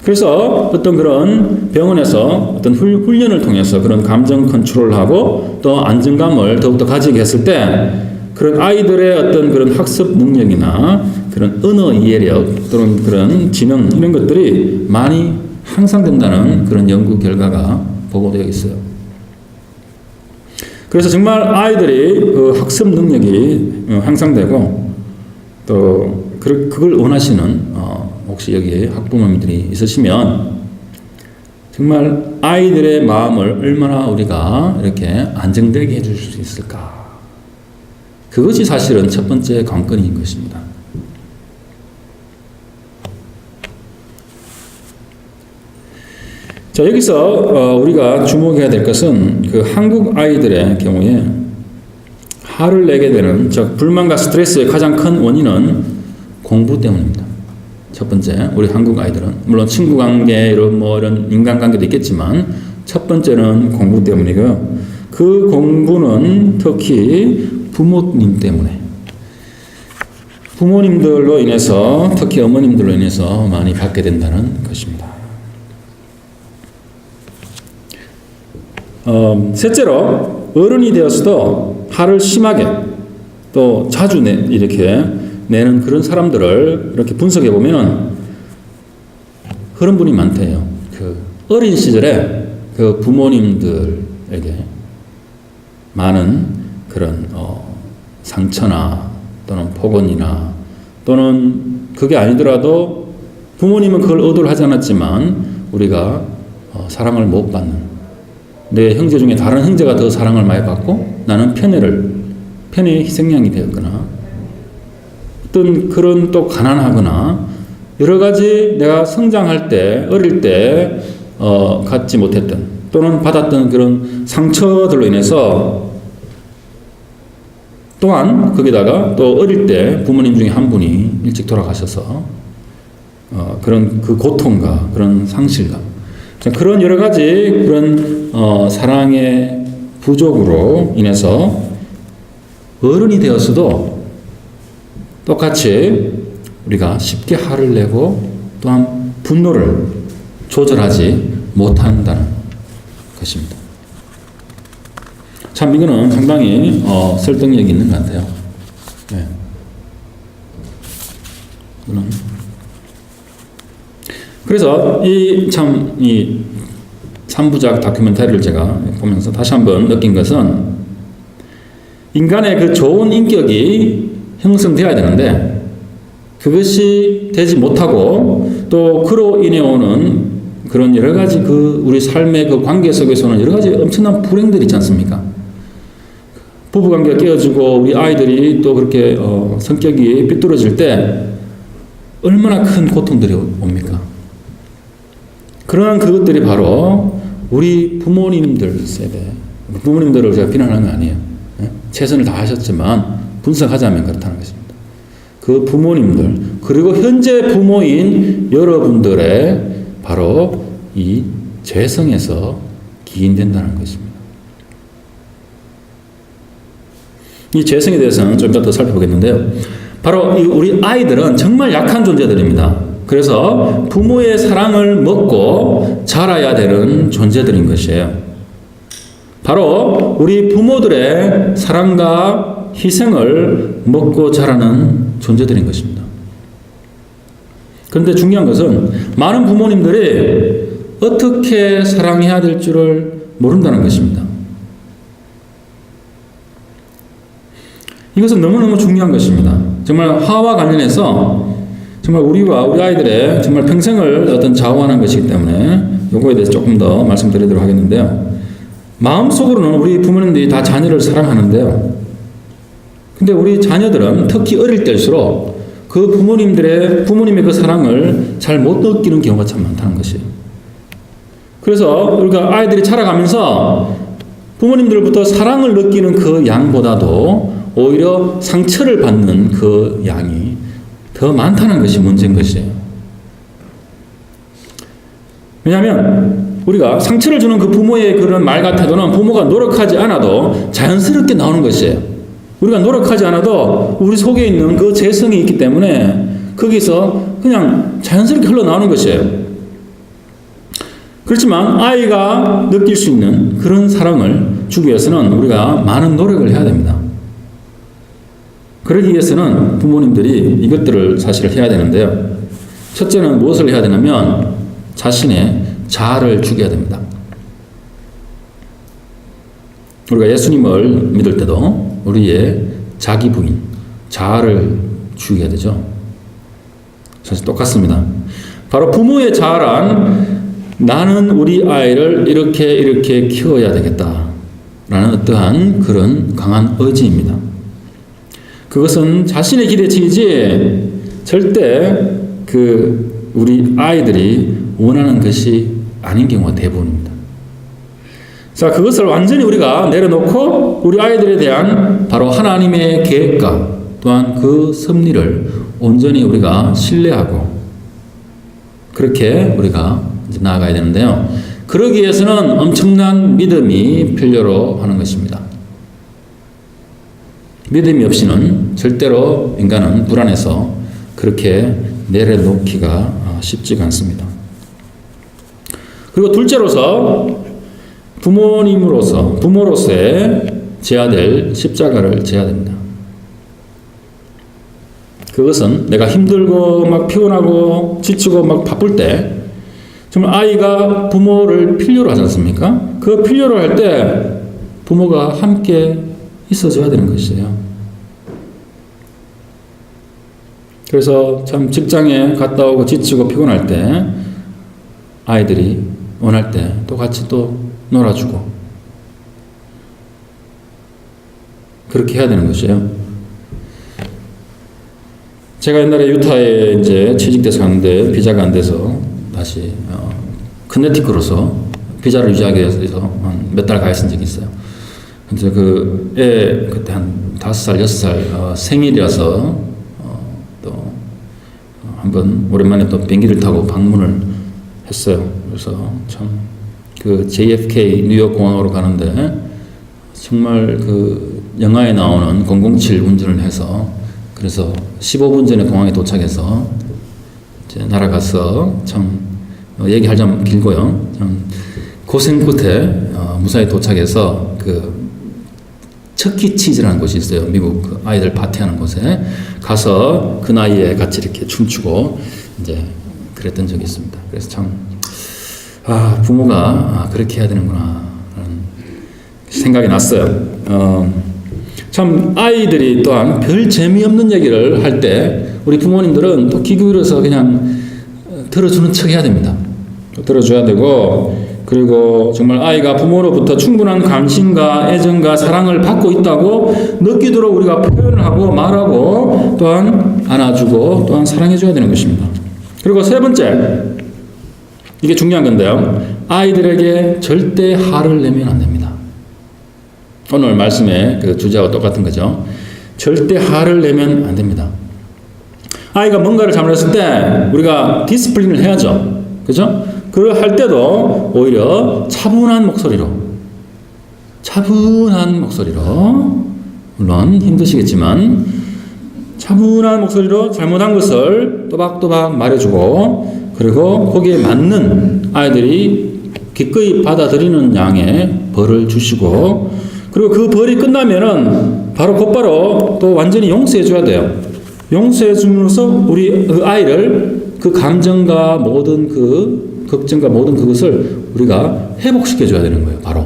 그래서 어떤 그런 병원에서 어떤 훈련을 통해서 그런 감정 컨트롤을 하고 또 안정감을 더욱더 가지게 했을 때 그런 아이들의 어떤 그런 학습 능력이나 그런 언어 이해력 또는 그런 지능 이런 것들이 많이 향상된다는 그런 연구 결과가 보고되어 있어요. 그래서 정말 아이들이 그 학습 능력이 향상되고 또 그걸 원하시는 혹시 여기에 학부모님들이 있으시면 정말 아이들의 마음을 얼마나 우리가 이렇게 안정되게 해줄 수 있을까? 그것이 사실은 첫 번째 관건인 것입니다. 자, 여기서 우리가 주목해야 될 것은 그 한국 아이들의 경우에 화를 내게 되는, 즉 불만과 스트레스의 가장 큰 원인은 공부 때문입니다. 첫 번째, 우리 한국 아이들은 물론 친구 관계 이런 인간관계도 있겠지만 첫 번째는 공부 때문이고요. 그 공부는 특히 부모님 때문에, 부모님들로 인해서, 특히 어머님들로 인해서 많이 받게 된다는 것입니다. 셋째로, 어른이 되어서도 화를 심하게 또 자주 이렇게 내는 그런 사람들을 이렇게 분석해 보면 그런 분이 많대요. 그 어린 시절에 그 부모님들에게 많은 그런 상처나 또는 폭언이나 또는 그게 아니더라도 부모님은 그걸 의도를 하지 않았지만 우리가 사랑을 못 받는, 내 형제 중에 다른 형제가 더 사랑을 많이 받고 나는 편의 희생양이 되었거나 어떤 그런 또 가난하거나 여러 가지 내가 성장할 때, 어릴 때 갖지 못했던 또는 받았던 그런 상처들로 인해서, 또한 거기다가 또 어릴 때 부모님 중에 한 분이 일찍 돌아가셔서 그런 그 고통과 그런 상실감, 그런 여러 가지 그런 사랑의 부족으로 인해서 어른이 되었어도 똑같이 우리가 쉽게 화를 내고 또한 분노를 조절하지 못한다는 것입니다. 참 이거는 상당히 설득력이 있는 것 같아요. 네. 그래서 이 3부작 다큐멘터리를 제가 보면서 다시 한번 느낀 것은 인간의 그 좋은 인격이 형성되어야 되는데 그것이 되지 못하고 또 그로 인해 오는 그런 여러 가지 그 우리 삶의 그 관계 속에서는 여러 가지 엄청난 불행들이 있지 않습니까? 부부관계가 깨어지고 우리 아이들이 또 그렇게 성격이 삐뚤어질 때 얼마나 큰 고통들이 옵니까? 그러한 그것들이 바로 우리 부모님들 세대, 부모님들을 제가 비난하는 거 아니에요. 최선을 다하셨지만 분석하자면 그렇다는 것입니다. 그 부모님들 그리고 현재 부모인 여러분들의 바로 이 죄성에서 기인된다는 것입니다. 이 죄성에 대해서는 좀 더 살펴보겠는데요. 바로 우리 아이들은 정말 약한 존재들입니다. 그래서 부모의 사랑을 먹고 자라야 되는 존재들인 것이에요. 바로 우리 부모들의 사랑과 희생을 먹고 자라는 존재들인 것입니다. 그런데 중요한 것은 많은 부모님들이 어떻게 사랑해야 될 줄을 모른다는 것입니다. 이것은 너무너무 중요한 것입니다. 정말 화와 관련해서 정말 우리와 우리 아이들의 정말 평생을 어떤 좌우하는 것이기 때문에 요거에 대해서 조금 더 말씀드리도록 하겠는데요. 마음속으로는 우리 부모님들이 다 자녀를 사랑하는데요. 근데 우리 자녀들은 특히 어릴 때일수록 그 부모님의 그 사랑을 잘 못 느끼는 경우가 참 많다는 것이에요. 그래서 우리가 아이들이 자라가면서 부모님들부터 사랑을 느끼는 그 양보다도 오히려 상처를 받는 그 양이 더 많다는 것이 문제인 것이에요. 왜냐하면 우리가 상처를 주는 그 부모의 그런 말 같아도는 부모가 노력하지 않아도 자연스럽게 나오는 것이에요. 우리가 노력하지 않아도 우리 속에 있는 그 재성이 있기 때문에 거기서 그냥 자연스럽게 흘러나오는 것이에요. 그렇지만 아이가 느낄 수 있는 그런 사랑을 주기 위해서는 우리가 많은 노력을 해야 됩니다. 그러기 위해서는 부모님들이 이것들을 사실 해야 되는데요. 첫째는 무엇을 해야 되냐면 자신의 자아를 죽여야 됩니다. 우리가 예수님을 믿을 때도 우리의 자기 부인, 자아를 죽여야 되죠. 사실 똑같습니다. 바로 부모의 자아란 나는 우리 아이를 이렇게 키워야 되겠다라는 어떠한 그런 강한 의지입니다. 그것은 자신의 기대치이지 절대 우리 아이들이 원하는 것이 아닌 경우가 대부분입니다. 자, 그것을 완전히 우리가 내려놓고 우리 아이들에 대한 바로 하나님의 계획과 또한 그 섭리를 온전히 우리가 신뢰하고 그렇게 우리가 이제 나아가야 되는데요. 그러기 위해서는 엄청난 믿음이 필요로 하는 것입니다. 믿음이 없이는 절대로 인간은 불안해서 그렇게 내려놓기가 쉽지가 않습니다. 그리고 둘째로서 부모로서의 져야 될 십자가를 져야 됩니다. 그것은 내가 힘들고 막 피곤하고 지치고 막 바쁠 때 정말 아이가 부모를 필요로 하지 않습니까? 그 필요로 할 때 부모가 함께 있어줘야 되는 것이에요. 그래서 참 직장에 갔다 오고 지치고 피곤할 때 아이들이 원할 때 또 같이 또 놀아주고 그렇게 해야 되는 것이에요. 제가 옛날에 유타에 이제 취직돼서 갔는데 비자가 안 돼서 다시 커네티컷으로서 비자를 유지하기 위해서 한 몇 달 가 있은 적이 있어요. 근데 그 애 그때 한 5살, 6살 생일이라서 또 한번 오랜만에 또 비행기를 타고 방문을 했어요. 그래서 참 그 JFK 뉴욕 공항으로 가는데 정말 그 영화에 나오는 007 운전을 해서 그래서 15분 전에 공항에 도착해서 이제 날아가서 참 얘기하자면 길고요. 참 고생 끝에 무사히 도착해서 그 척키 치즈라는 곳이 있어요. 미국 그 아이들 파티하는 곳에 가서 그 나이에 같이 이렇게 춤추고 이제 그랬던 적이 있습니다. 그래서 참 부모가 그렇게 해야 되는구나 라는 생각이 났어요. 참 아이들이 또한 별 재미없는 얘기를 할 때 우리 부모님들은 또 귀 기울여서 그냥 들어주는 척 해야 됩니다. 들어줘야 되고 그리고 정말 아이가 부모로부터 충분한 관심과 애정과 사랑을 받고 있다고 느끼도록 우리가 표현을 하고 말하고 또한 안아주고 또한 사랑해줘야 되는 것입니다. 그리고 세 번째, 이게 중요한 건데요. 아이들에게 절대 화를 내면 안 됩니다. 오늘 말씀의 그 주제와 똑같은 거죠. 절대 화를 내면 안 됩니다. 아이가 뭔가를 잘못했을 때 우리가 디스플린을 해야죠. 그죠? 그걸 할 때도 오히려 차분한 목소리로 물론 힘드시겠지만 차분한 목소리로 잘못한 것을 또박또박 말해주고 그리고 거기에 맞는 아이들이 기꺼이 받아들이는 양의 벌을 주시고 그리고 그 벌이 끝나면은 곧바로 또 완전히 용서해 줘야 돼요. 용서해 줌으로써 우리 그 아이를 그 감정과 모든 그 걱정과 모든 그것을 우리가 회복시켜 줘야 되는 거예요. 바로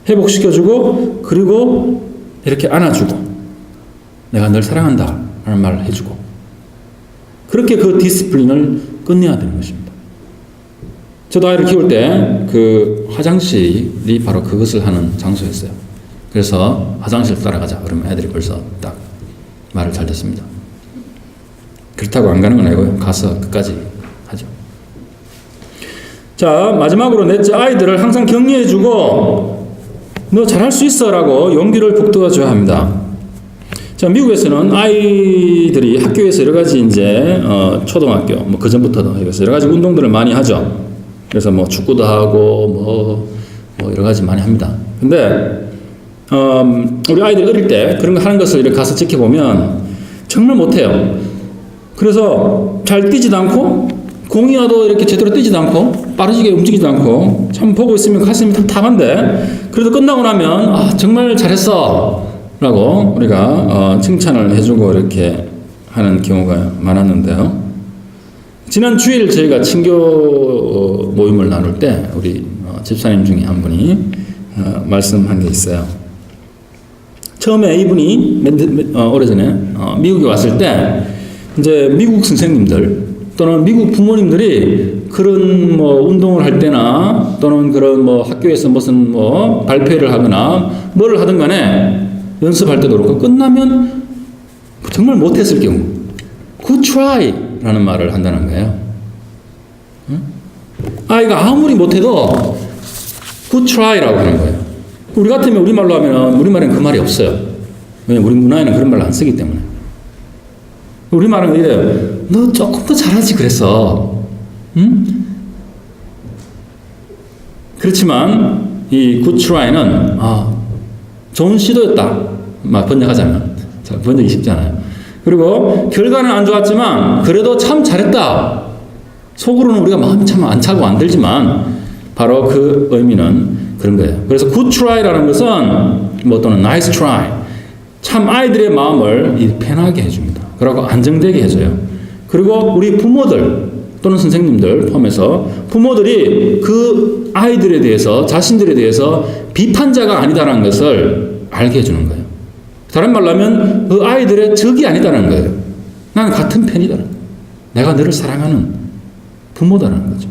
회복시켜 주고 그리고 이렇게 안아주고 내가 널 사랑한다 라는 말을 해주고 그렇게 그 디스플린을 끝내야 되는 것입니다. 저도 아이를 키울 때 그 화장실이 바로 그것을 하는 장소였어요. 그래서 화장실 따라가자 그러면 애들이 벌써 딱 말을 잘 듣습니다. 그렇다고 안 가는 건 아니고요. 가서 끝까지 하죠. 자, 마지막으로 넷째, 아이들을 항상 격려해주고 너 잘할 수 있어 라고 용기를 북돋아줘야 합니다. 자, 미국에서는 아이들이 학교에서 여러 가지 이제 초등학교 뭐 그 전부터도 여러 가지 운동들을 많이 하죠. 그래서 뭐 축구도 하고 뭐 여러 가지 많이 합니다. 근데 우리 아이들이 어릴 때 그런 거 하는 것을 이렇게 가서 지켜보면 정말 못해요. 그래서 잘 뛰지도 않고 공이 와도 이렇게 제대로 뛰지도 않고 빠르게 움직이지도 않고 참 보고 있으면 가슴이 답답한데 그래도 끝나고 나면 정말 잘했어 라고 우리가 칭찬을 해주고 이렇게 하는 경우가 많았는데요. 지난 주일 저희가 친교 모임을 나눌 때 우리 집사님 중에 한 분이 말씀한 게 있어요. 처음에 이분이 오래전에 미국에 왔을 때 이제 미국 선생님들 또는 미국 부모님들이 그런 뭐 운동을 할 때나 또는 그런 뭐 학교에서 무슨 뭐 발표를 하거나 뭘 하든 간에 연습할 때도 그렇고 끝나면 정말 못했을 경우 good try 라는 말을 한다는 거예요. 아이가 아무리 못해도 good try 라고 하는 거예요. 우리 같으면 우리말로 하면 우리말에는 그 말이 없어요. 왜냐면 우리 문화에는 그런 말을 안 쓰기 때문에. 우리말은 이래요. 너 조금 더 잘하지 그랬어. 응? 그렇지만 이 good try는 좋은 시도였다. 막 번역하자면. 번역이 쉽잖아요. 그리고 결과는 안 좋았지만 그래도 참 잘했다. 속으로는 우리가 마음이 참 안 차고 안 들지만 바로 그 의미는 그런 거예요. 그래서 good try라는 것은 뭐 또는 nice try 참 아이들의 마음을 편하게 해줍니다. 그리고 안정되게 해줘요. 그리고 우리 부모들 또는 선생님들 포함해서 부모들이 그 아이들에 대해서 자신들에 대해서 비판자가 아니다라는 것을 알게 해주는 거예요. 다른 말로 하면 그 아이들의 적이 아니다라는 거예요. 나는 같은 편이다. 내가 너를 사랑하는 부모다라는 거죠.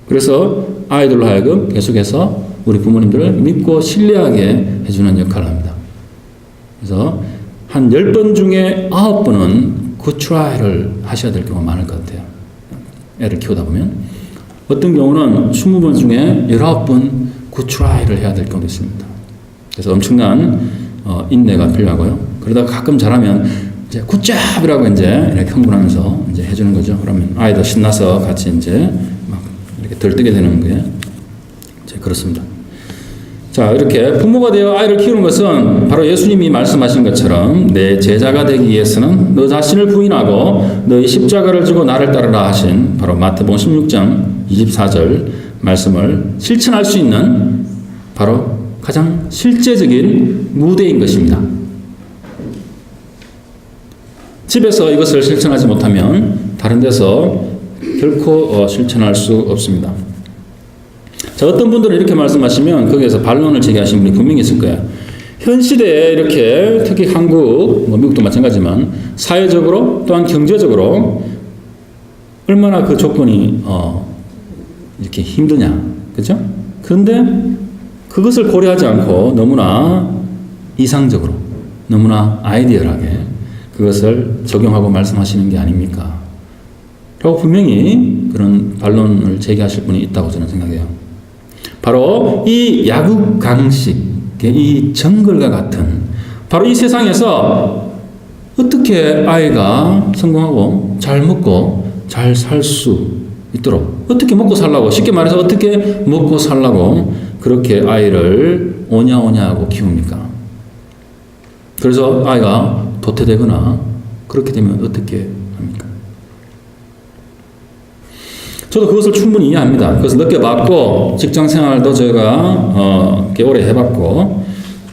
그래서 아이들로 하여금 계속해서 우리 부모님들을 믿고 신뢰하게 해주는 역할을 합니다. 그래서 한 10번 중에 9번은 good try를 하셔야 될 경우가 많을 것 같아요. 애를 키우다 보면. 어떤 경우는 20번 중에 19번 good try를 해야 될 경우도 있습니다. 그래서 엄청난 인내가 필요하고요. 그러다가 가끔 잘하면 이제 good job이라고 이제 이렇게 흥분하면서 이제 해주는 거죠. 그러면 아이도 신나서 같이 이제 막 이렇게 들뜨게 되는 게 이제 그렇습니다. 자, 이렇게 부모가 되어 아이를 키우는 것은 바로 예수님이 말씀하신 것처럼 내 제자가 되기 위해서는 너 자신을 부인하고 너의 십자가를 지고 나를 따르라 하신 바로 마태복음 16장 24절 말씀을 실천할 수 있는 바로 가장 실제적인 무대인 것입니다. 집에서 이것을 실천하지 못하면 다른 데서 결코 실천할 수 없습니다. 자, 어떤 분들은 이렇게 말씀하시면 거기에서 반론을 제기하시는 분이 분명히 있을 거예요. 현 시대에 이렇게 특히 한국, 미국도 마찬가지지만 사회적으로 또한 경제적으로 얼마나 그 조건이 이렇게 힘드냐, 그죠? 그런데 그것을 고려하지 않고 너무나 이상적으로, 너무나 아이디얼하게 그것을 적용하고 말씀하시는 게 아닙니까? 라고 분명히 그런 반론을 제기하실 분이 있다고 저는 생각해요. 바로 이 약육강식의 이 정글과 같은 바로 이 세상에서 어떻게 아이가 성공하고 잘 먹고 잘 살 수 있도록 어떻게 먹고 살라고 쉽게 말해서 어떻게 먹고 살라고 그렇게 아이를 오냐오냐하고 키웁니까? 그래서 아이가 도태되거나 그렇게 되면 어떻게 합니까? 저도 그것을 충분히 이해합니다. 그것을 느껴봤고 직장 생활도 제가 꽤 오래 해봤고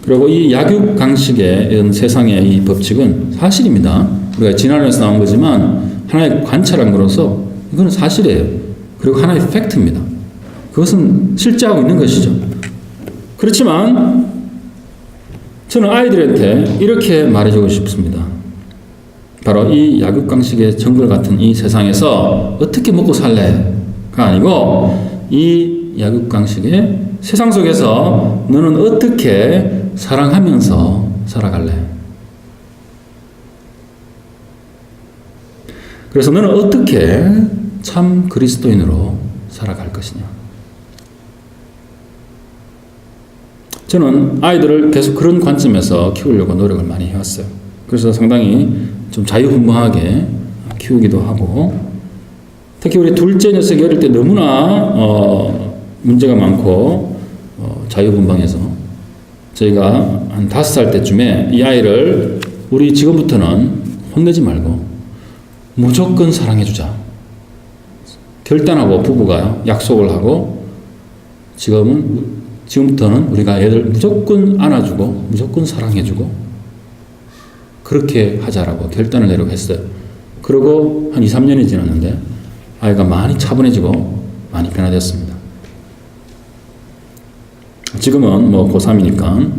그리고 이 약육강식의 이런 세상의 이 법칙은 사실입니다. 우리가 진화론에서 나온 거지만 하나의 관찰한 거로서 이거는 사실이에요. 그리고 하나의 팩트입니다. 그것은 실제하고 있는 것이죠. 그렇지만 저는 아이들한테 이렇게 말해주고 싶습니다. 바로 이 약육강식의 정글 같은 이 세상에서 어떻게 먹고 살래가 아니고 이 약육강식의 세상 속에서 너는 어떻게 사랑하면서 살아갈래? 그래서 너는 어떻게 참 그리스도인으로 살아갈 것이냐? 저는 아이들을 계속 그런 관점에서 키우려고 노력을 많이 해왔어요. 그래서 상당히 좀 자유분방하게 키우기도 하고 특히 우리 둘째 녀석이 어릴 때 너무나 문제가 많고 자유분방해서 저희가 한 5살 때쯤에 이 아이를 우리 지금부터는 혼내지 말고 무조건 사랑해주자 결단하고 부부가 약속을 하고 지금부터는 우리가 애들 무조건 안아주고 무조건 사랑해주고 그렇게 하자라고 결단을 내려고 했어요. 그리고 한 2, 3년이 지났는데 아이가 많이 차분해지고 많이 변화되었습니다. 지금은 뭐 고3이니까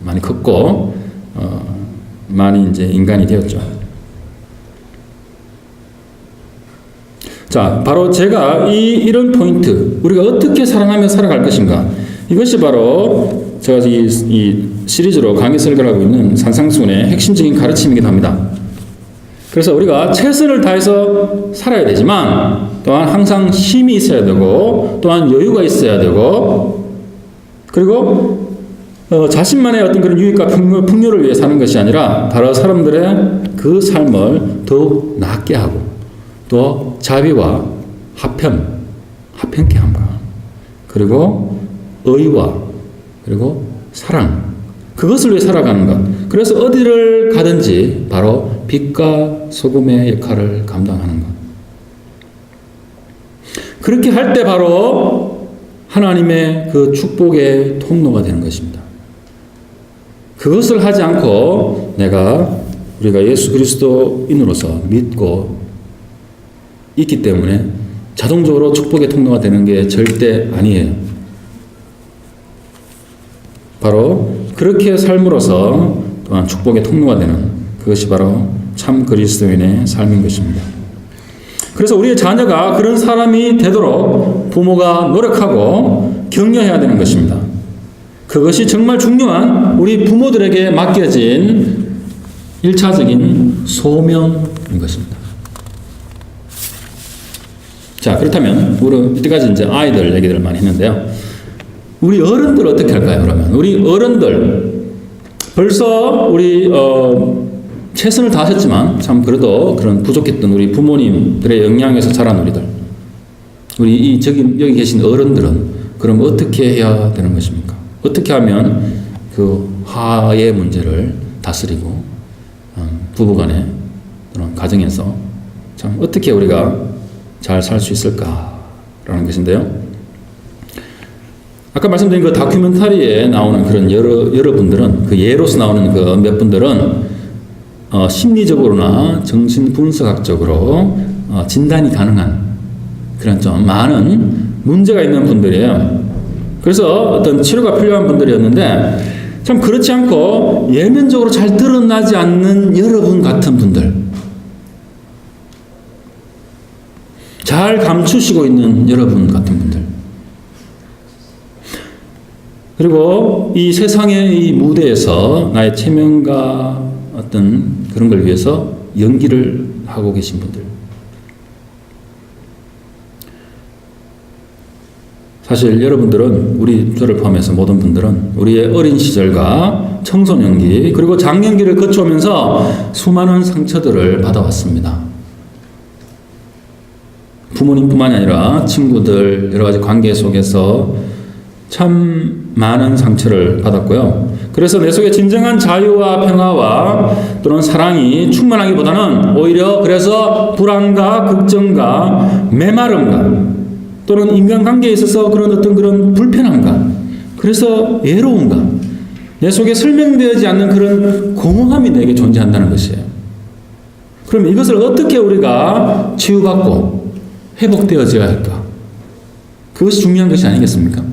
많이 컸고 많이 이제 인간이 되었죠. 자, 바로 제가 이런 포인트, 우리가 어떻게 사랑하며 살아갈 것인가, 이것이 바로 제가 이 시리즈로 강의 설교를 하고 있는 산상수훈의 핵심적인 가르침이기도 합니다. 그래서 우리가 최선을 다해서 살아야 되지만 또한 항상 힘이 있어야 되고 또한 여유가 있어야 되고, 그리고 자신만의 어떤 그런 유익과 풍요를 위해 사는 것이 아니라 다른 사람들의 그 삶을 더욱 낫게 하고 또 자비와 화평케 함과 그리고 의와 그리고 사랑, 그것을 위해 살아가는 것. 그래서 어디를 가든지 바로 빛과 소금의 역할을 감당하는 것. 그렇게 할 때 바로 하나님의 그 축복의 통로가 되는 것입니다. 그것을 하지 않고 우리가 예수 그리스도인으로서 믿고 있기 때문에 자동적으로 축복의 통로가 되는 게 절대 아니에요. 바로 그렇게 삶으로서 또한 축복의 통로가 되는 그것이 바로 참 그리스도인의 삶인 것입니다. 그래서 우리의 자녀가 그런 사람이 되도록 부모가 노력하고 격려해야 되는 것입니다. 그것이 정말 중요한 우리 부모들에게 맡겨진 1차적인 소명인 것입니다. 자, 그렇다면 우리 이때까지 이제 아이들 얘기들을 많이 했는데요. 우리 어른들 어떻게 할까요? 그러면 우리 어른들 벌써 우리 최선을 다하셨지만 참 그래도 그런 부족했던 우리 부모님들의 영향에서 자란 우리들, 우리 여기 계신 어른들은 그럼 어떻게 해야 되는 것입니까? 어떻게 하면 그 화의 문제를 다스리고 부부간에 그런 가정에서 참 어떻게 우리가 잘 살 수 있을까라는 것인데요. 아까 말씀드린 그 다큐멘터리에 나오는 그런 여러분들은 그 예로서 나오는 그 몇 분들은 심리적으로나 정신분석학적으로 진단이 가능한 그런 좀 많은 문제가 있는 분들이에요. 그래서 어떤 치료가 필요한 분들이었는데 참 그렇지 않고 예면적으로 잘 드러나지 않는 여러분 같은 분들, 잘 감추시고 있는 여러분 같은 분들, 그리고 이 세상의 이 무대에서 나의 체면과 어떤 그런 걸 위해서 연기를 하고 계신 분들, 사실 여러분들은 저를 포함해서 모든 분들은 우리의 어린 시절과 청소년기 그리고 장년기를 거쳐오면서 수많은 상처들을 받아왔습니다. 부모님뿐만이 아니라 친구들, 여러 가지 관계 속에서 참 많은 상처를 받았고요. 그래서 내 속에 진정한 자유와 평화와 또는 사랑이 충만하기보다는 오히려 그래서 불안과 걱정과 메마름과 또는 인간관계에 있어서 그런 어떤 그런 불편함과 그래서 외로움과 내 속에 설명되지 않는 그런 공허함이 내게 존재한다는 것이에요. 그럼 이것을 어떻게 우리가 치유받고 회복되어져야 할까? 그것이 중요한 것이 아니겠습니까?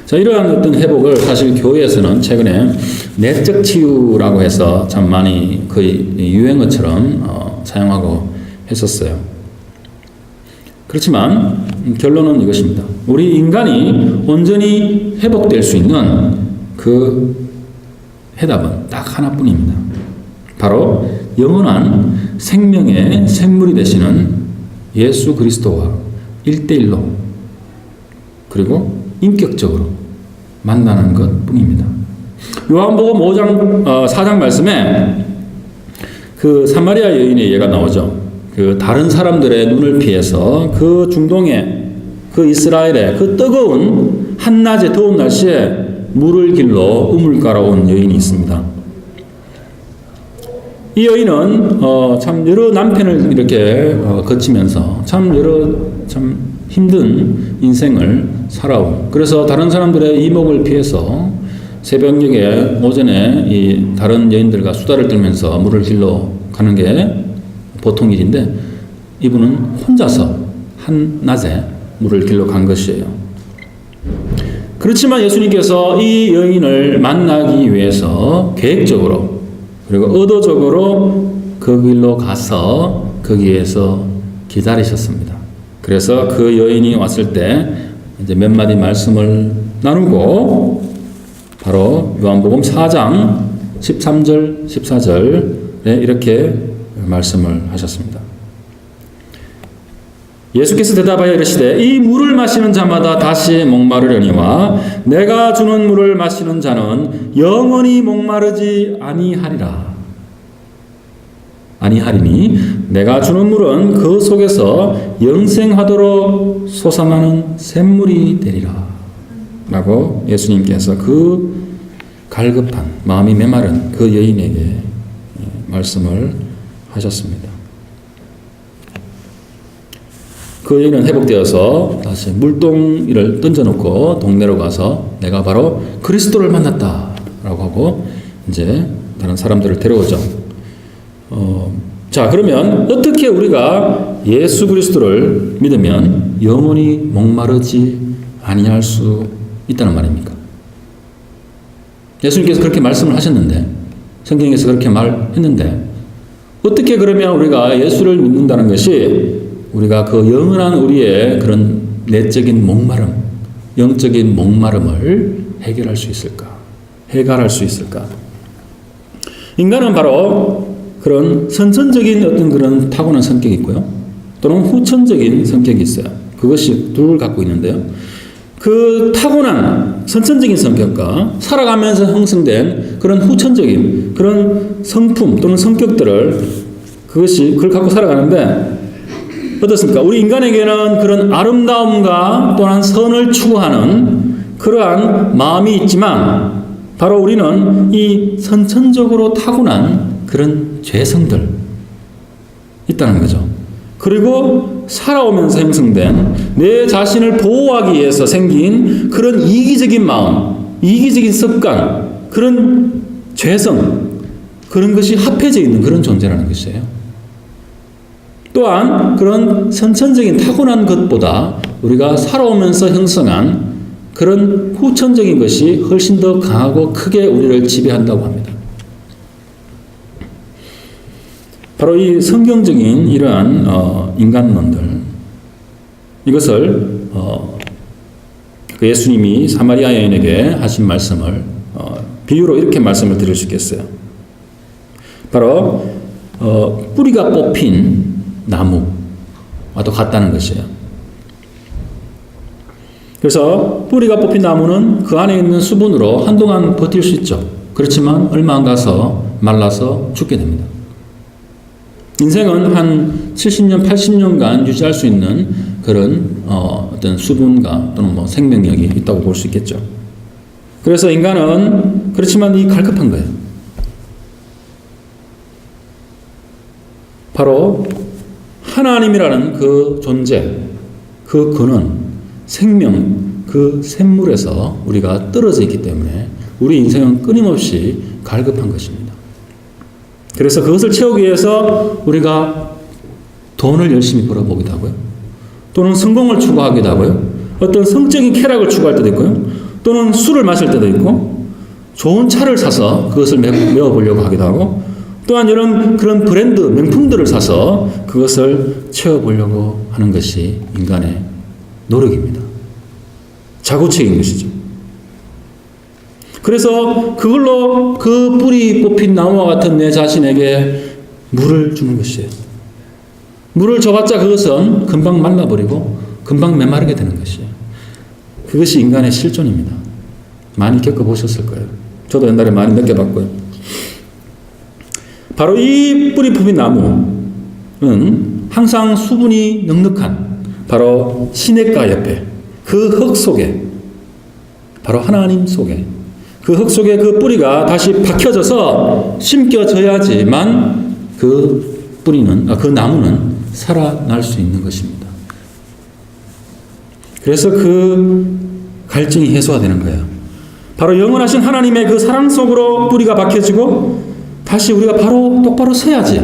자, 이러한 어떤 회복을 사실 교회에서는 최근에 내적 치유라고 해서 참 많이 거의 유행어처럼 사용하고 했었어요. 그렇지만 결론은 이것입니다. 우리 인간이 온전히 회복될 수 있는 그 해답은 딱 하나뿐입니다. 바로 영원한 생명의 생물이 되시는 예수 그리스도와 1대1로 그리고 인격적으로 만나는 것뿐입니다. 요한복음 4장 말씀에 그 사마리아 여인의 예가 나오죠. 그 다른 사람들의 눈을 피해서 그 중동의 그 이스라엘의 그 뜨거운 한낮의 더운 날씨에 물을 길러 우물가로 온 여인이 있습니다. 이 여인은 참 여러 남편을 이렇게 거치면서 참 힘든 인생을 살아온, 그래서 다른 사람들의 이목을 피해서 새벽녘에 오전에 이 다른 여인들과 수다를 떨면서 물을 길러 가는 게 보통 일인데 이분은 혼자서 한낮에 물을 길러 간 것이에요. 그렇지만 예수님께서 이 여인을 만나기 위해서 계획적으로 그리고 의도적으로 그 길로 가서 거기에서 기다리셨습니다. 그래서 그 여인이 왔을 때 이제 몇 마디 말씀을 나누고 바로 요한복음 4장 13절, 14절에 이렇게 말씀을 하셨습니다. 예수께서 대답하여 이르시되 이 물을 마시는 자마다 다시 목마르려니와 내가 주는 물을 마시는 자는 영원히 목마르지 아니하리니 내가 주는 물은 그 속에서 영생하도록 솟아나는 샘물이 되리라 라고 예수님께서 그 갈급한 마음이 메마른 그 여인에게 말씀을 하셨습니다. 그 여인은 회복되어서 다시 물동이를 던져놓고 동네로 가서 내가 바로 그리스도를 만났다 라고 하고 이제 다른 사람들을 데려오죠. 자, 그러면 어떻게 우리가 예수 그리스도를 믿으면 영원히 목마르지 아니할 수 있다는 말입니까? 예수님께서 그렇게 말씀을 하셨는데, 성경에서 그렇게 말했는데, 어떻게 그러면 우리가 예수를 믿는다는 것이 우리가 그 영원한 우리의 그런 내적인 목마름, 영적인 목마름을 해결할 수 있을까? 해결할 수 있을까? 인간은 바로 그런 선천적인 어떤 그런 타고난 성격이 있고요. 또는 후천적인 성격이 있어요. 그것이 둘을 갖고 있는데요. 그 타고난 선천적인 성격과 살아가면서 형성된 그런 후천적인 그런 성품 또는 성격들을 그걸 갖고 살아가는데 어떻습니까? 우리 인간에게는 그런 아름다움과 또한 선을 추구하는 그러한 마음이 있지만 바로 우리는 이 선천적으로 타고난 그런 죄성들 있다는 거죠. 그리고 살아오면서 형성된 내 자신을 보호하기 위해서 생긴 그런 이기적인 마음, 이기적인 습관, 그런 죄성, 그런 것이 합해져 있는 그런 존재라는 것이에요. 또한 그런 선천적인 타고난 것보다 우리가 살아오면서 형성한 그런 후천적인 것이 훨씬 더 강하고 크게 우리를 지배한다고 합니다. 바로 이 성경적인 이러한 인간론들, 이것을 그 예수님이 사마리아 여인에게 하신 말씀을 비유로 이렇게 말씀을 드릴 수 있겠어요. 바로 뿌리가 뽑힌 나무와도 같다는 것이에요. 그래서 뿌리가 뽑힌 나무는 그 안에 있는 수분으로 한동안 버틸 수 있죠. 그렇지만 얼마 안 가서 말라서 죽게 됩니다. 인생은 한 70년, 80년간 유지할 수 있는 그런 어떤 수분과 또는 뭐 생명력이 있다고 볼 수 있겠죠. 그래서 인간은 그렇지만 이 갈급한 거예요. 바로 하나님이라는 그 존재, 그 근원, 생명, 그 샘물에서 우리가 떨어져 있기 때문에 우리 인생은 끊임없이 갈급한 것입니다. 그래서 그것을 채우기 위해서 우리가 돈을 열심히 벌어보기도 하고요. 또는 성공을 추구하기도 하고요. 어떤 성적인 쾌락을 추구할 때도 있고요. 또는 술을 마실 때도 있고 좋은 차를 사서 그것을 메워보려고 하기도 하고 또한 이런 그런 브랜드 명품들을 사서 그것을 채워보려고 하는 것이 인간의 노력입니다. 자구책인 것이죠. 그래서 그걸로 그 뿌리 뽑힌 나무와 같은 내 자신에게 물을 주는 것이에요. 물을 줘봤자 그것은 금방 말라버리고 금방 메마르게 되는 것이에요. 그것이 인간의 실존입니다. 많이 겪어보셨을 거예요. 저도 옛날에 많이 느껴봤고요. 바로 이 뿌리 뽑힌 나무는 항상 수분이 넉넉한 바로 시냇가 옆에 그 흙 속에 바로 하나님 속에 그 흙 속에 그 뿌리가 다시 박혀져서 심겨져야지만 그 뿌리는 그 나무는 살아날 수 있는 것입니다. 그래서 그 갈증이 해소가 되는 거예요. 바로 영원하신 하나님의 그 사랑 속으로 뿌리가 박혀지고 다시 우리가 바로 똑바로 서야지.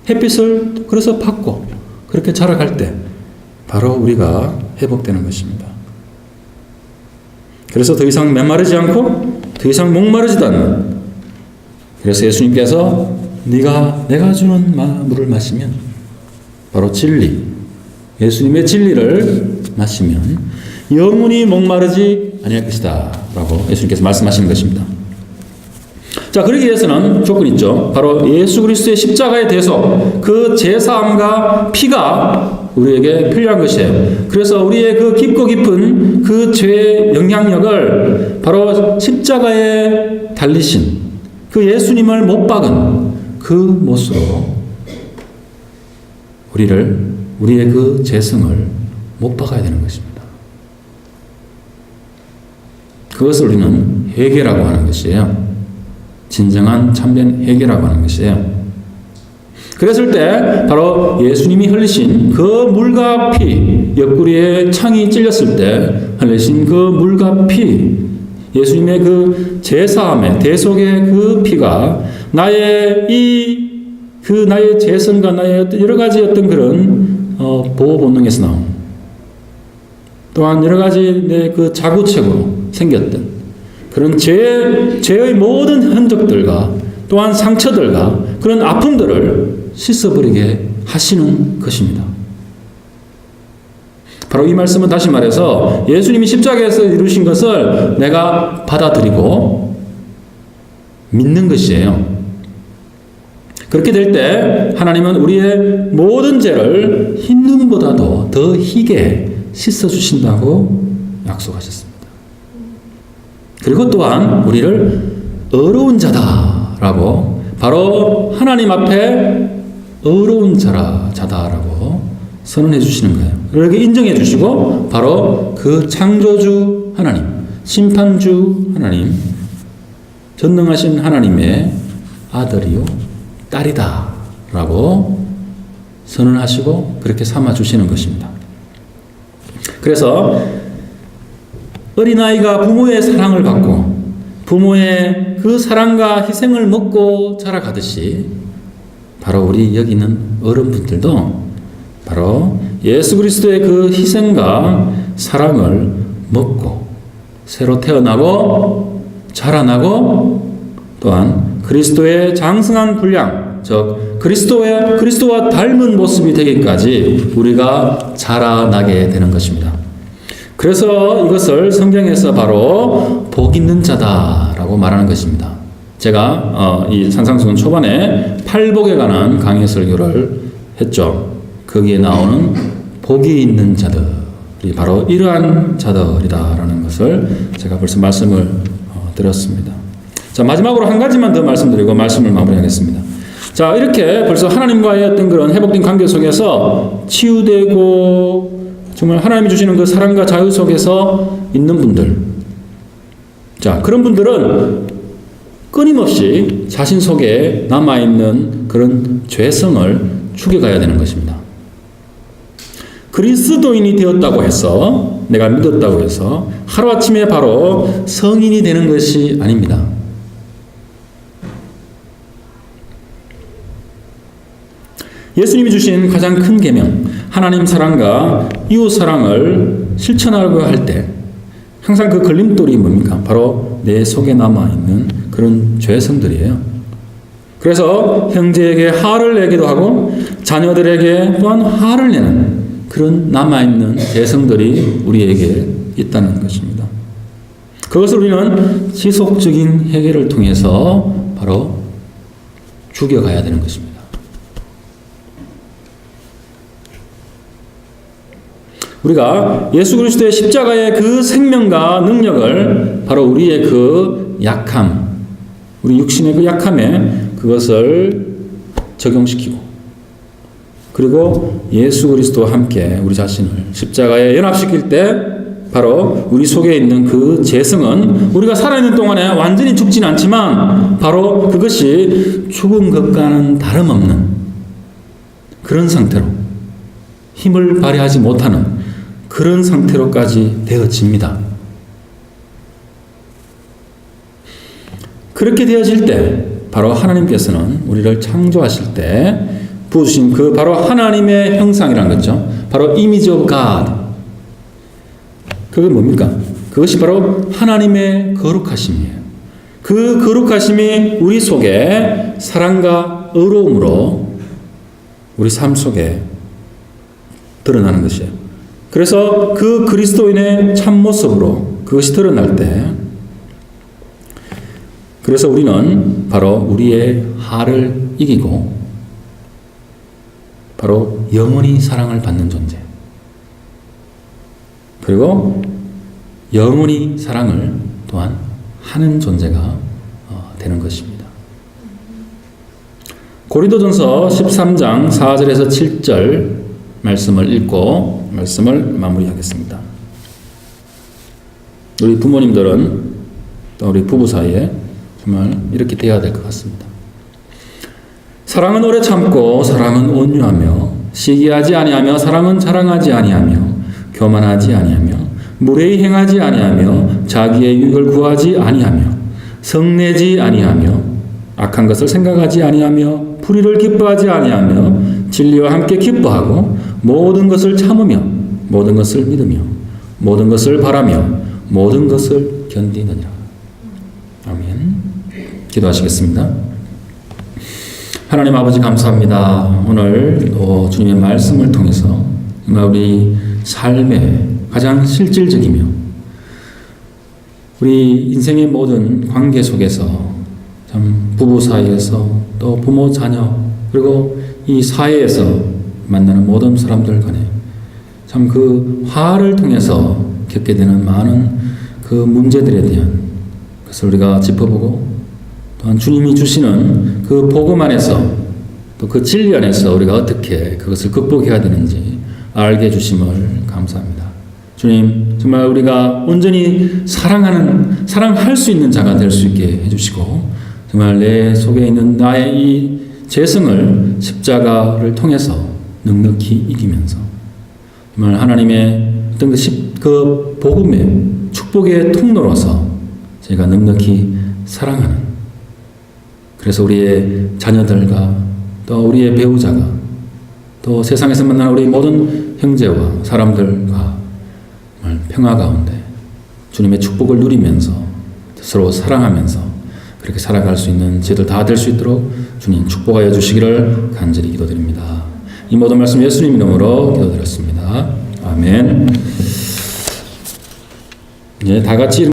햇빛을 그래서 받고 그렇게 자라갈 때 바로 우리가 회복되는 것입니다. 그래서 더 이상 메마르지 않고 더 이상 목마르지도 않는. 그래서 예수님께서 내가 주는 물을 마시면 바로 진리, 예수님의 진리를 마시면 영원히 목마르지 아니할 것이다 라고 예수님께서 말씀하시는 것입니다. 자, 그러기 위해서는 조건이 있죠. 바로 예수 그리스도의 십자가의 대속, 그 제사함과 피가 우리에게 필요한 것이에요. 그래서 우리의 그 깊고 깊은 그 죄의 영향력을 바로 십자가에 달리신 그 예수님을 못 박은 그 못으로 우리의 그 죄성을 못 박아야 되는 것입니다. 그것을 우리는 회개라고 하는 것이에요. 진정한 참된 회개라고 하는 것이에요. 그랬을 때 바로 예수님이 흘리신 그 물과 피, 옆구리에 창이 찔렸을 때 흘리신 그 물과 피, 예수님의 그 제사함의 대속의 그 피가 나의 나의 죄성과 나의 어떤 여러 가지 어떤 그런 보호 본능에서 나온, 또한 여러 가지 내 그 자구책으로 생겼던 그런 죄의 모든 흔적들과 또한 상처들과 그런 아픔들을 씻어버리게 하시는 것입니다. 바로 이 말씀은 다시 말해서 예수님이 십자가에서 이루신 것을 내가 받아들이고 믿는 것이에요. 그렇게 될 때 하나님은 우리의 모든 죄를 흰 눈보다도 더 희게 씻어주신다고 약속하셨습니다. 그리고 또한 우리를 의로운 자다라고, 바로 하나님 앞에 의로운 자다라고 선언해 주시는 거예요. 이렇게 인정해 주시고 바로 그 창조주 하나님, 심판주 하나님, 전능하신 하나님의 아들이요 딸이다 라고 선언하시고 그렇게 삼아 주시는 것입니다. 그래서 어린아이가 부모의 사랑을 받고 부모의 그 사랑과 희생을 먹고 자라가듯이 바로 우리 여기 있는 어른분들도 바로 예수 그리스도의 그 희생과 사랑을 먹고 새로 태어나고 자라나고 또한 그리스도의 장성한 분량, 즉 그리스도와 닮은 모습이 되기까지 우리가 자라나게 되는 것입니다. 그래서 이것을 성경에서 바로 복 있는 자다라고 말하는 것입니다. 제가 이 산상수훈 초반에 팔복에 관한 강의 설교를 했죠. 거기에 나오는 복이 있는 자들이 바로 이러한 자들이다라는 것을 제가 벌써 말씀을 드렸습니다. 자, 마지막으로 한 가지만 더 말씀드리고 말씀을 마무리하겠습니다. 자, 이렇게 벌써 하나님과의 어떤 그런 회복된 관계 속에서 치유되고 정말 하나님이 주시는 그 사랑과 자유 속에서 있는 분들, 자, 그런 분들은 끊임없이 자신 속에 남아있는 그런 죄성을 죽여가야 되는 것입니다. 그리스도인이 되었다고 해서, 내가 믿었다고 해서 하루아침에 바로 성인이 되는 것이 아닙니다. 예수님이 주신 가장 큰 계명, 하나님 사랑과 이웃 사랑을 실천하려고 할 때 항상 그 걸림돌이 뭡니까? 바로 내 속에 남아있는 그런 죄성들이에요. 그래서 형제에게 화를 내기도 하고 자녀들에게 또한 화를 내는 그런 남아있는 죄성들이 우리에게 있다는 것입니다. 그것을 우리는 지속적인 해결을 통해서 바로 죽여가야 되는 것입니다. 우리가 예수 그리스도의 십자가의 그 생명과 능력을 바로 우리의 그 약함, 우리 육신의 그 약함에 그것을 적용시키고, 그리고 예수 그리스도와 함께 우리 자신을 십자가에 연합시킬 때 바로 우리 속에 있는 그 죄성은 우리가 살아있는 동안에 완전히 죽진 않지만 바로 그것이 죽은 것과는 다름없는 그런 상태로 힘을 발휘하지 못하는 그런 상태로까지 되어집니다. 그렇게 되어질 때 바로 하나님께서는 우리를 창조하실 때 부어주신 그 바로 하나님의 형상이라는 거죠. 바로 image of God. 그게 뭡니까? 그것이 바로 하나님의 거룩하심이에요. 그 거룩하심이 우리 속에 사랑과 의로움으로 우리 삶 속에 드러나는 것이에요. 그래서 그 그리스도인의 참모습으로 그것이 드러날 때, 그래서 우리는 바로 우리의 하를 이기고 바로 영원히 사랑을 받는 존재, 그리고 영원히 사랑을 또한 하는 존재가 되는 것입니다. 고린도전서 13장 4절에서 7절 말씀을 읽고 말씀을 마무리하겠습니다. 우리 부모님들은 또 우리 부부 사이에 정말 이렇게 돼야 될 것 같습니다. 사랑은 오래 참고 사랑은 온유하며 시기하지 아니하며 사랑은 자랑하지 아니하며 교만하지 아니하며 무례히 행하지 아니하며 자기의 유익을 구하지 아니하며 성내지 아니하며 악한 것을 생각하지 아니하며 불의를 기뻐하지 아니하며 진리와 함께 기뻐하고 모든 것을 참으며 모든 것을 믿으며 모든 것을 바라며 모든 것을 견디느니라. 아멘. 기도하시겠습니다. 하나님 아버지 감사합니다. 오늘 또 주님의 말씀을 통해서 정말 우리 삶의 가장 실질적이며 우리 인생의 모든 관계 속에서 참 부부 사이에서 또 부모 자녀 그리고 이 사회에서 만나는 모든 사람들 간에 참 그 화를 통해서 겪게 되는 많은 그 문제들에 대한 것을 우리가 짚어보고 또한 주님이 주시는 그 복음 안에서 또 그 진리 안에서 우리가 어떻게 그것을 극복해야 되는지 알게 해주심을 감사합니다. 주님, 정말 우리가 온전히 사랑할 수 있는 자가 될 수 있게 해주시고 정말 내 속에 있는 나의 이 죄성을 십자가를 통해서 넉넉히 이기면서 정말 하나님의 어떤 그 복음의 축복의 통로로서 저희가 넉넉히 사랑하는, 그래서 우리의 자녀들과 또 우리의 배우자가 또 세상에서 만나는 우리 모든 형제와 사람들과 정말 평화 가운데 주님의 축복을 누리면서 서로 사랑하면서 그렇게 살아갈 수 있는 저희들 다 될 수 있도록 주님 축복하여 주시기를 간절히 기도드립니다. 이 모든 말씀 예수님 이름으로 기도드렸습니다. 아멘. 다 같이